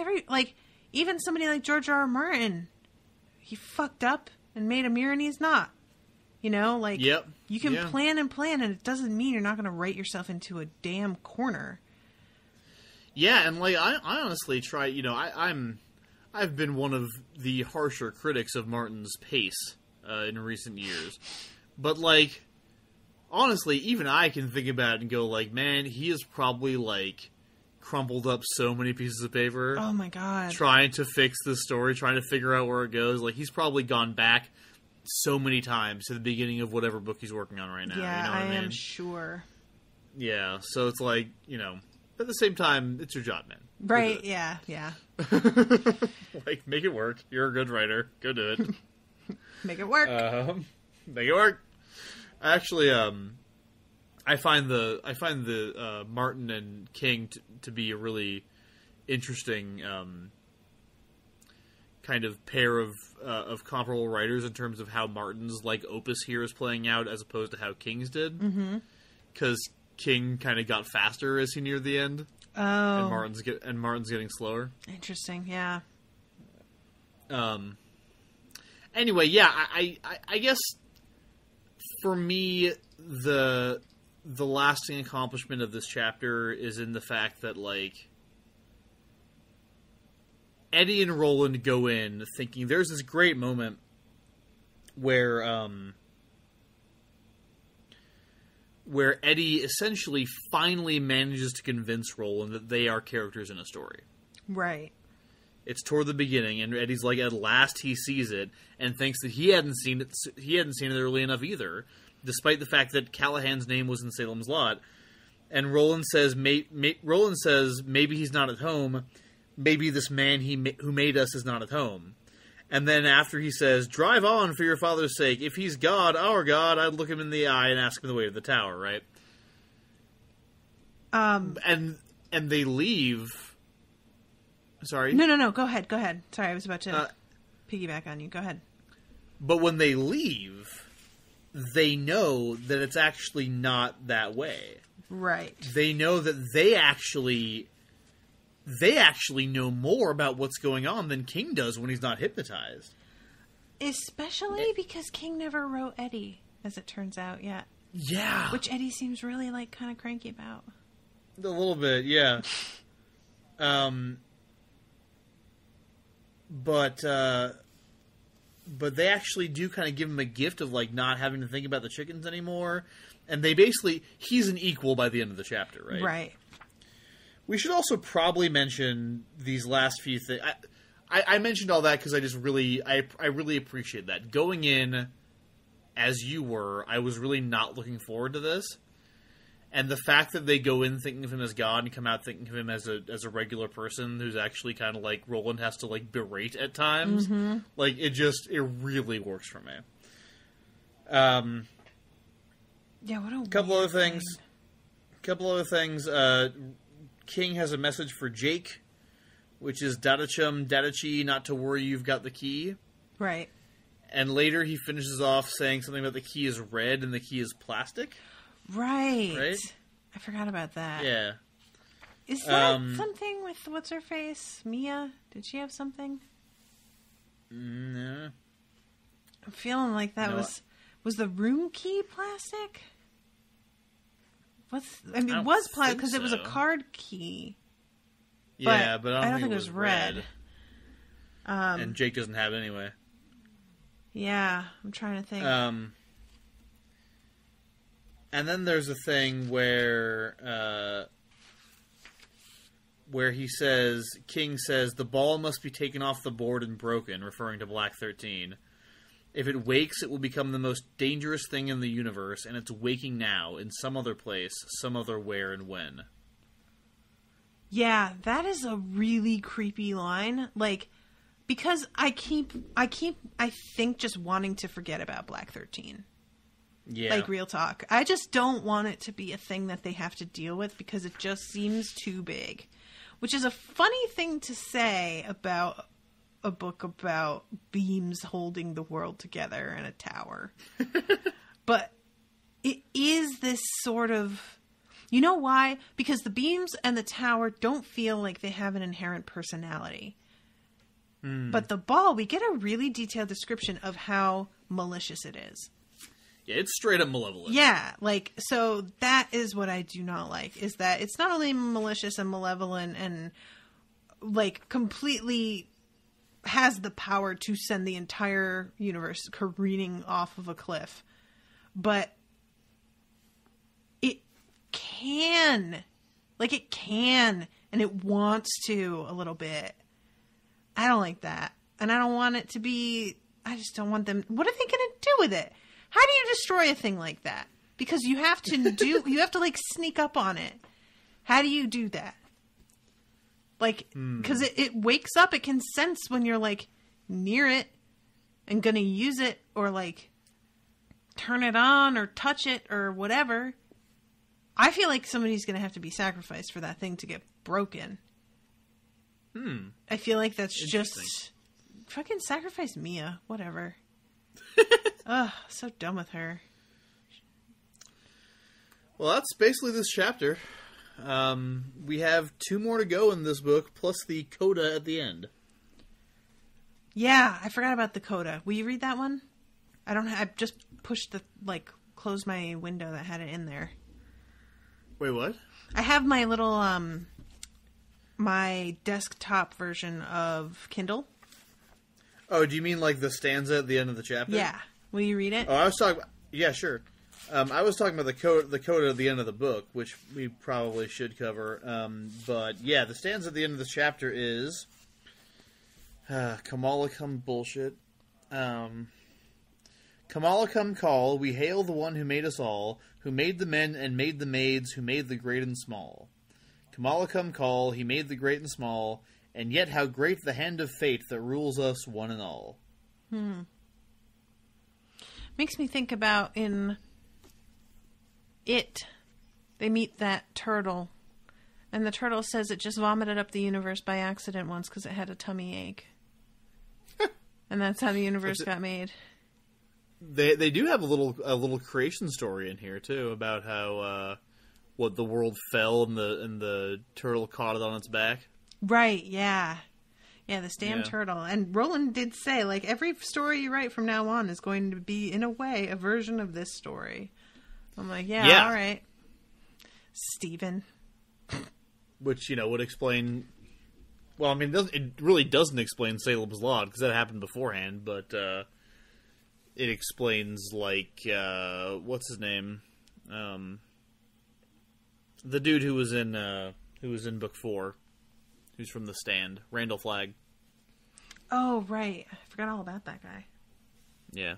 even somebody like George R. R. Martin, he fucked up and made a mirror and he's not. You can plan, and it doesn't mean you're not going to write yourself into a damn corner. Yeah, and like, I honestly try, I've been one of the harsher critics of Martin's pace in recent years. But like, honestly, even I can think about it and go like, man, he is probably like crumpled up so many pieces of paper. Oh my God. Trying to fix this story, trying to figure out where it goes. Like, he's probably gone back so many times to the beginning of whatever book he's working on right now. Yeah, you know what I mean? am sure. Yeah, so it's like, at the same time, it's your job, man. Right, yeah. Like, make it work. You're a good writer. Go do it. Make it work. Make it work. Actually, I find the Martin and King to be a really interesting kind of pair of comparable writers in terms of how Martin's like opus here is playing out as opposed to how King's did. Because King kind of got faster as he neared the end. Oh, and Martin's getting slower. Interesting, yeah. Anyway, yeah, I guess for me the lasting accomplishment of this chapter is in the fact that like Eddie and Roland go in thinking there's this great moment where Eddie essentially finally manages to convince Roland that they are characters in a story. Right. It's toward the beginning, and Eddie's like, at last he sees it, and thinks that he hadn't seen it. He hadn't seen it early enough either, despite the fact that Callahan's name was in Salem's Lot. And Roland says, maybe he's not at home. Maybe this man who made us is not at home. And then after he says, drive on for your father's sake. If he's God, our God, I'd look him in the eye and ask him the way to the tower, right? And they leave. Sorry? No. Go ahead. Sorry, I was about to piggyback on you. Go ahead. But when they leave, they know that it's actually not that way. Right. They know that they actually know more about what's going on than King does when he's not hypnotized. Especially because King never wrote Eddie, as it turns out, yet. Yeah. Which Eddie seems really, like, kind of cranky about. A little bit, yeah. But they actually do kind of give him a gift of, like, not having to think about the chickens anymore. And they basically, he's an equal by the end of the chapter, right? Right. We should also probably mention these last few things. I mentioned all that because I just really, I really appreciate that. Going in, as you were, I was really not looking forward to this. And the fact that they go in thinking of him as God and come out thinking of him as a regular person who's actually kind of like Roland has to like berate at times, like it really works for me. Yeah, what a couple other things. King has a message for Jake, which is Dadachum, Dadachi, not to worry, you've got the key. Right. And later he finishes off saying something about the key is red and the key is plastic. Right. I forgot about that. Yeah. Is that something with what's her face? Mia? Did she have something? No. I'm feeling like that was the room key plastic? It was plastic because it was a card key. Yeah, but I don't think it was red. And Jake doesn't have it anyway. Yeah, I'm trying to think. And then there's a thing where King says, the ball must be taken off the board and broken, referring to Black 13. If it wakes, it will become the most dangerous thing in the universe, and it's waking now, in some other place, some other where and when. Yeah, that is a really creepy line. Like, because I think just wanting to forget about Black 13. Yeah. Like, real talk. I just don't want it to be a thing that they have to deal with because it just seems too big. Which is a funny thing to say about a book about beams holding the world together in a tower. But it is this sort of... You know why? Because the beams and the tower don't feel like they have an inherent personality. But the ball, we get a really detailed description of how malicious it is. Yeah, it's straight up malevolent. Yeah, like, so that is what I do not like, is that it's not only malicious and malevolent and, like, completely has the power to send the entire universe careening off of a cliff, but it can, and it wants to a little bit. I don't like that. And I don't want it to be, I just don't want them, what are they going to do with it? How do you destroy a thing like that? Because you have to like sneak up on it. How do you do that? Like, because it wakes up, it can sense when you're like near it and gonna use it or like turn it on or touch it or whatever. I feel like somebody's gonna have to be sacrificed for that thing to get broken. I feel like that's just fucking sacrifice Mia, whatever. Ugh, so done with her. Well, that's basically this chapter. We have 2 more to go in this book, plus the coda at the end. Yeah, I forgot about the coda. Will you read that one? I just pushed closed my window that had it in there. Wait, what? I have my little, my desktop version of Kindle. Oh, do you mean like the stanza at the end of the chapter? Yeah. Will you read it? Oh, I was talking about... Yeah, sure. I was talking about the coda at the end of the book, which we probably should cover. But, yeah, the stanza at the end of this chapter is... Kamala come bullshit. Kamala come call, we hail the one who made us all, who made the men and made the maids, who made the great and small. Kamala come call, he made the great and small, and yet how great the hand of fate that rules us one and all. Makes me think about in It, they meet that turtle, and the turtle says it just vomited up the universe by accident once because it had a tummy ache. And that's how the universe got made. They do have a little creation story in here too about how what the world fell and the turtle caught it on its back. Right, yeah. Yeah, this damn turtle. And Roland did say, like, every story you write from now on is going to be, in a way, a version of this story. I'm like, yeah. All right. Steven. Which, would explain... Well, I mean, it really doesn't explain Salem's Lot, because that happened beforehand, but it explains, like, what's his name? The dude who was in Book 4, who's from The Stand, Randall Flagg. Oh, right. I forgot all about that guy. Yeah.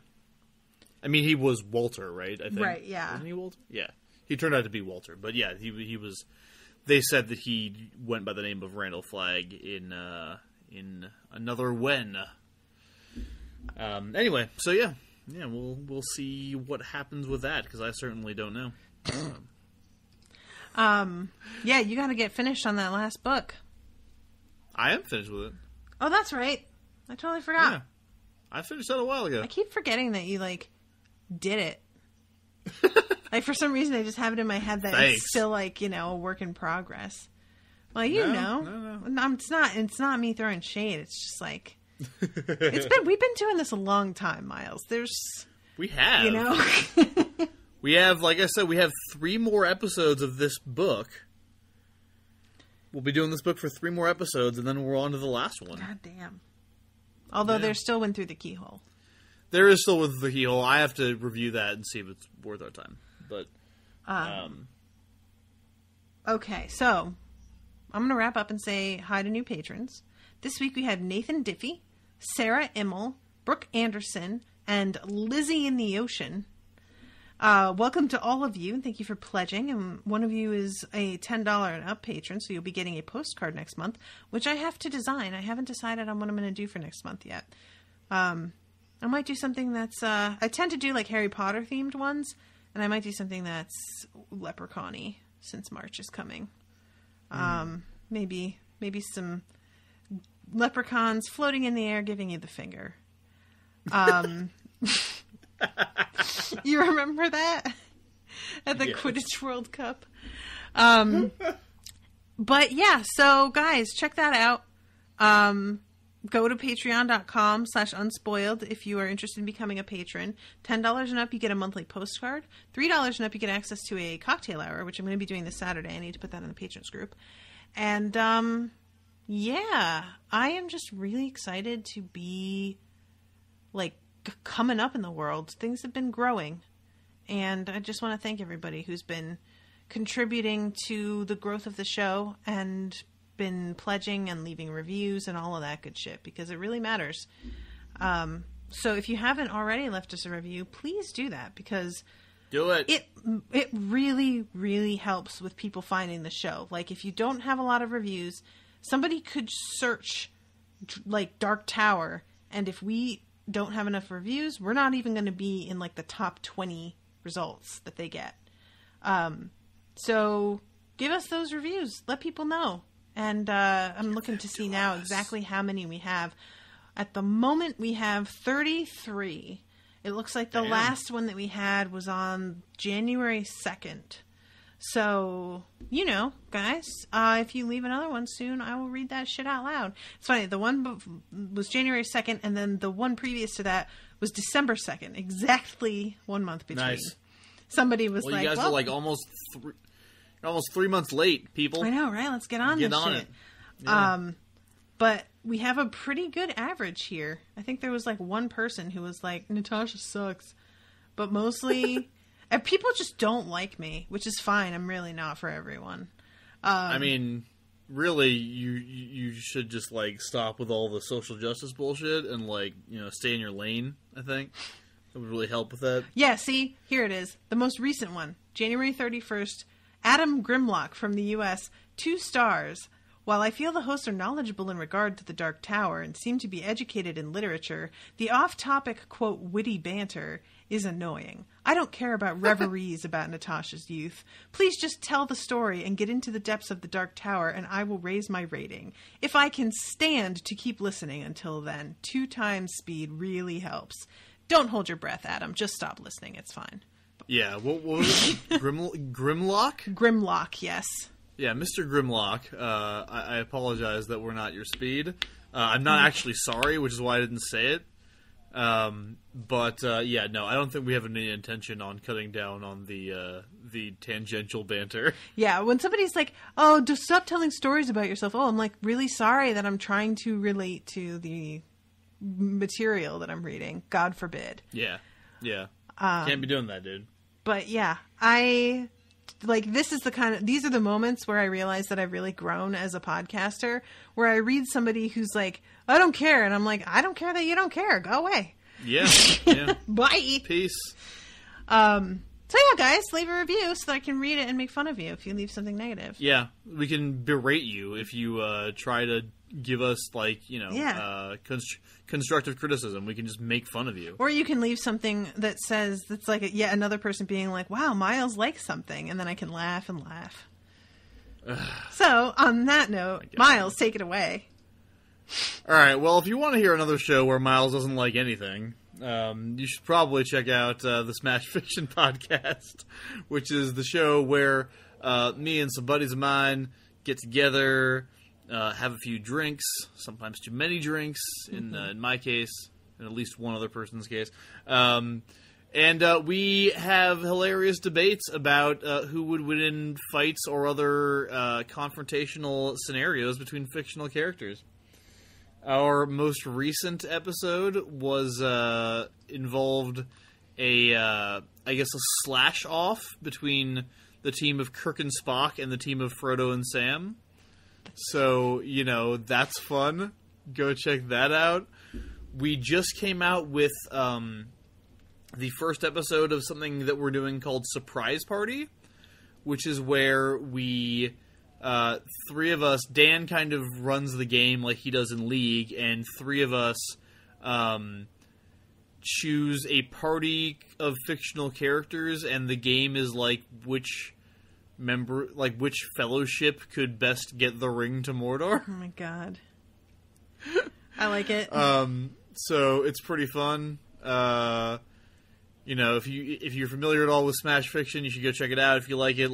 I mean, he was Walter, right? I think. Right, yeah. Wasn't he Walter? Yeah. He turned out to be Walter, but yeah, he was... They said that he went by the name of Randall Flagg in Another When. Anyway, so yeah, we'll see what happens with that, because I certainly don't know. Yeah, you got to get finished on that last book. I am finished with it. Oh, that's right. I totally forgot. Yeah. I finished that a while ago. I keep forgetting that you did it. Like, for some reason, I just have it in my head that it's still, a work in progress. Well, No. It's not me throwing shade. It's just like, we've been doing this a long time, Miles. We have. We have, like I said, we have 3 more episodes of this book. We'll be doing this book for 3 more episodes, and then we're on to the last one. God damn. Although there still went through the keyhole. There is still with the keyhole. I have to review that and see if it's worth our time. But okay, so I'm going to wrap up and say hi to new patrons. This week we had Nathan Diffie, Sarah Immel, Brooke Anderson, and Lizzie in the Ocean. Welcome to all of you, and thank you for pledging. And one of you is a $10 and up patron, so you'll be getting a postcard next month, which I have to design. I haven't decided on what I'm going to do for next month yet. I might do something that's... I tend to do, Harry Potter-themed ones, and I might do something that's leprechaun-y, since March is coming. Maybe some leprechauns floating in the air giving you the finger. You remember that? At the Quidditch World Cup. But yeah, so guys, check that out. Go to patreon.com/unspoiled if you are interested in becoming a patron. $10 and up, you get a monthly postcard. $3 and up, you get access to a cocktail hour, which I'm going to be doing this Saturday. I need to put that in the patrons group. And, yeah, I am just really excited to be, coming up in the world. Things have been growing. And I just want to thank everybody who's been contributing to the growth of the show and been pledging and leaving reviews and all of that good shit, because it really matters. So if you haven't already left us a review, please do that, because do it. It really, really helps with people finding the show. If you don't have a lot of reviews, somebody could search Dark Tower, and if we don't have enough reviews, we're not even going to be in the top 20 results that they get. So give us those reviews. Let people know. And I'm looking to see now exactly how many we have. At the moment, we have 33. It looks like the last one that we had was on January 2nd. So, guys, if you leave another one soon, I will read that shit out loud. It's funny, the one was January 2nd, and then the one previous to that was December 2nd. Exactly 1 month between. Nice. Somebody was you guys are almost 3 months late, people. I know, right? Let's get on this shit. Yeah. But we have a pretty good average here. I think there was one person who was like, Natasha sucks. But mostly, and people just don't like me, which is fine. I'm really not for everyone. I mean, really, you should just, like, stop with all the social justice bullshit and, like, stay in your lane, I think. That would really help with that. Yeah, see? Here it is. The most recent one. January 31st. Adam Grimlock from the U.S. 2 stars. While I feel the hosts are knowledgeable in regard to the Dark Tower and seem to be educated in literature, the off-topic, quote, witty banter is annoying. I don't care about reveries about Natasha's youth. Please just tell the story and get into the depths of the Dark Tower and I will raise my rating. If I can stand to keep listening until then, 2 times speed really helps. Don't hold your breath, Adam. Just stop listening. It's fine. Yeah, what was it? Grimlock? Grimlock, yes. Yeah, Mr. Grimlock, I apologize that we're not your speed. I'm not actually sorry, which is why I didn't say it. But yeah, no, I don't think we have any intention on cutting down on the tangential banter. Yeah, when somebody's like, oh, just stop telling stories about yourself. Oh, I'm like, really sorry that I'm trying to relate to the material that I'm reading. God forbid. Yeah. Can't be doing that, dude. But yeah, these are the moments where I realize that I've really grown as a podcaster, where I read somebody who's like, I don't care. And I'm like, I don't care that you don't care. Go away. Yeah. Bye. Peace. So yeah, guys, leave a review so that I can read it and make fun of you if you leave something negative. Yeah. We can berate you if you try to give us, constructive criticism. We can just make fun of you. Or you can leave something that says, that's like yet another person being like, wow, Miles likes something. And then I can laugh and laugh. So, on that note, Miles, take it away. All right. Well, if you want to hear another show where Miles doesn't like anything, you should probably check out the Smash Fiction podcast, which is the show where me and some buddies of mine get together, have a few drinks, sometimes too many drinks, in my case, in at least one other person's case. And we have hilarious debates about who would win in fights or other confrontational scenarios between fictional characters. Our most recent episode was involved a slash off between the team of Kirk and Spock and the team of Frodo and Sam. So, that's fun. Go check that out. We just came out with the first episode of something that we're doing called Surprise Party, which is where we, 3 of us, Dan kind of runs the game like he does in League, and 3 of us choose a party of fictional characters, and the game is like which fellowship could best get the ring to Mordor. Oh my god. I like it. So it's pretty fun. If you're familiar at all with Smash Fiction, you should go check it out if you like it.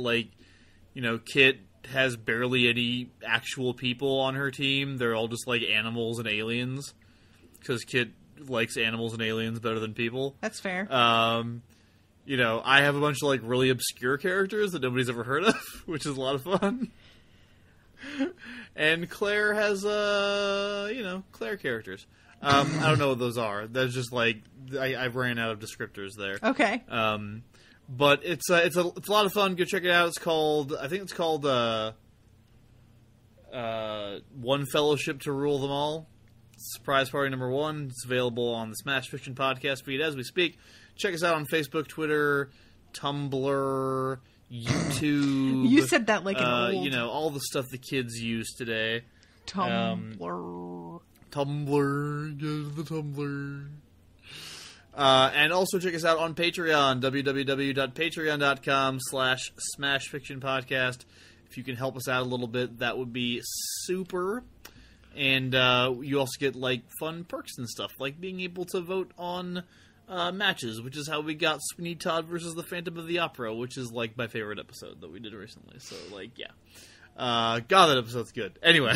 Kit has barely any actual people on her team. They're all just like animals and aliens, because Kit likes animals and aliens better than people. That's fair. I have a bunch of really obscure characters that nobody's ever heard of, which is a lot of fun. And Claire has Claire characters. I don't know what those are. That's just I ran out of descriptors there. Okay. But it's a lot of fun. Go check it out. It's called One Fellowship to Rule Them All. Surprise Party number 1. It's available on the Smash Fiction podcast feed as we speak. Check us out on Facebook, Twitter, Tumblr, YouTube. You said that like an old... all the stuff the kids use today. Tumblr. Tumblr. Go to the Tumblr. And also check us out on Patreon, www.patreon.com/smashfictionpodcast. If you can help us out a little bit, that would be super. And you also get fun perks and stuff, like being able to vote on matches, which is how we got Sweeney Todd versus the Phantom of the Opera, which is my favorite episode that we did recently. So yeah. God, that episode's good. Anyway.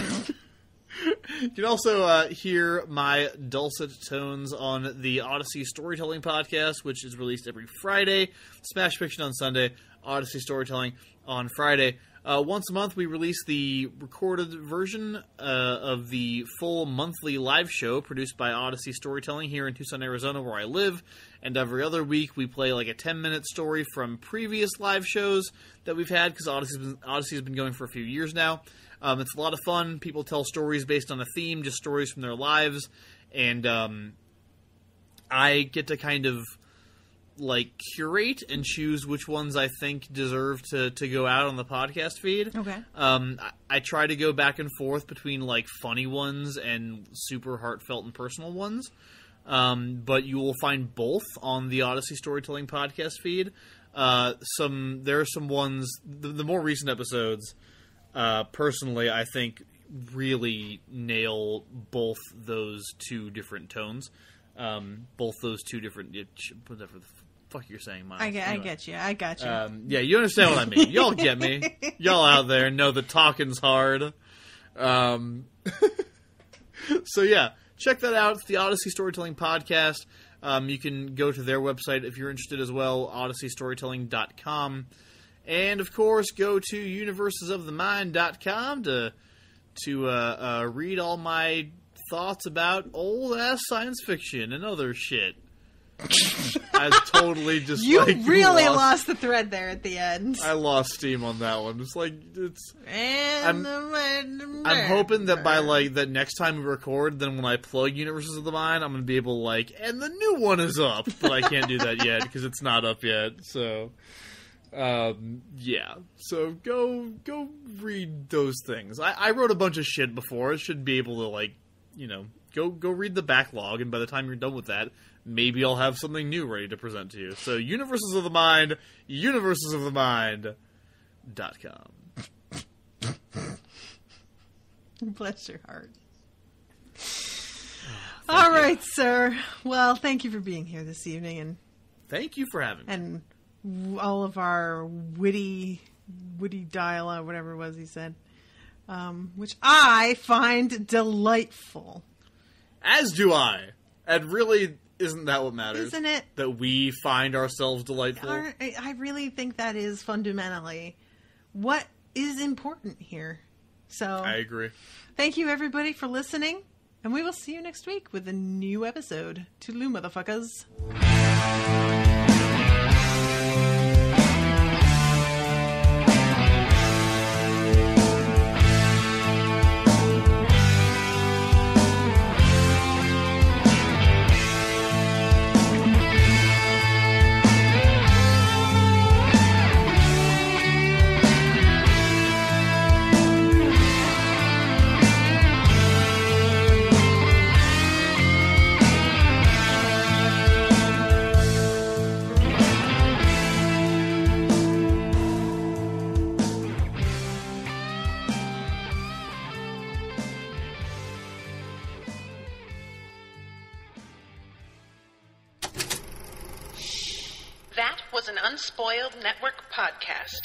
You can also hear my dulcet tones on the Odyssey Storytelling podcast, which is released every Friday. Smash Fiction on Sunday, Odyssey Storytelling on Friday. Once a month, we release the recorded version of the full monthly live show produced by Odyssey Storytelling here in Tucson, Arizona, where I live. and every other week we play like a 10-minute story from previous live shows that we've had, because Odyssey's been going for a few years now. It's a lot of fun. People tell stories based on a theme, just stories from their lives, and I get to kind of like curate and choose which ones I think deserve to go out on the podcast feed. Okay. I try to go back and forth between like funny ones and super heartfelt and personal ones. But you will find both on the Odyssey Storytelling podcast feed. There are some ones, the more recent episodes, personally, I think really nail both those two different tones. Both those two different, whatever the fuck you're saying, Miles. I get you. I got you. Yeah, you understand what I mean. Y'all get me. Y'all out there know that talking's hard. So yeah, check that out. It's the Odyssey Storytelling Podcast. You can go to their website if you're interested as well, odysseystorytelling.com. And of course, go to universesofthemind.com to read all my thoughts about old ass science fiction and other shit. I totally just you really lost the thread there at the end. I lost steam on that one. It's like I'm hoping that by like that next time we record, then when I plug Universes of the Mind, I'm gonna be able to like, and the new one is up, but I can't do that yet because it's not up yet. So yeah. So go read those things. I wrote a bunch of shit before. I should be able to like, go read the backlog, and by the time you're done with that, maybe I'll have something new ready to present to you. So, Universes of the Mind, universesofthemind.com. Bless your heart. All right, sir. Well, thank you for being here this evening, and thank you for having me. And all of our witty dialogue, whatever it was he said, which I find delightful. As do I. And really, isn't that what matters? Isn't it? That we find ourselves delightful? I really think that is fundamentally what is important here. So I agree. Thank you, everybody, for listening. And we will see you next week with a new episode. Toodaloo, motherfuckers. That was an Unspoiled Network podcast.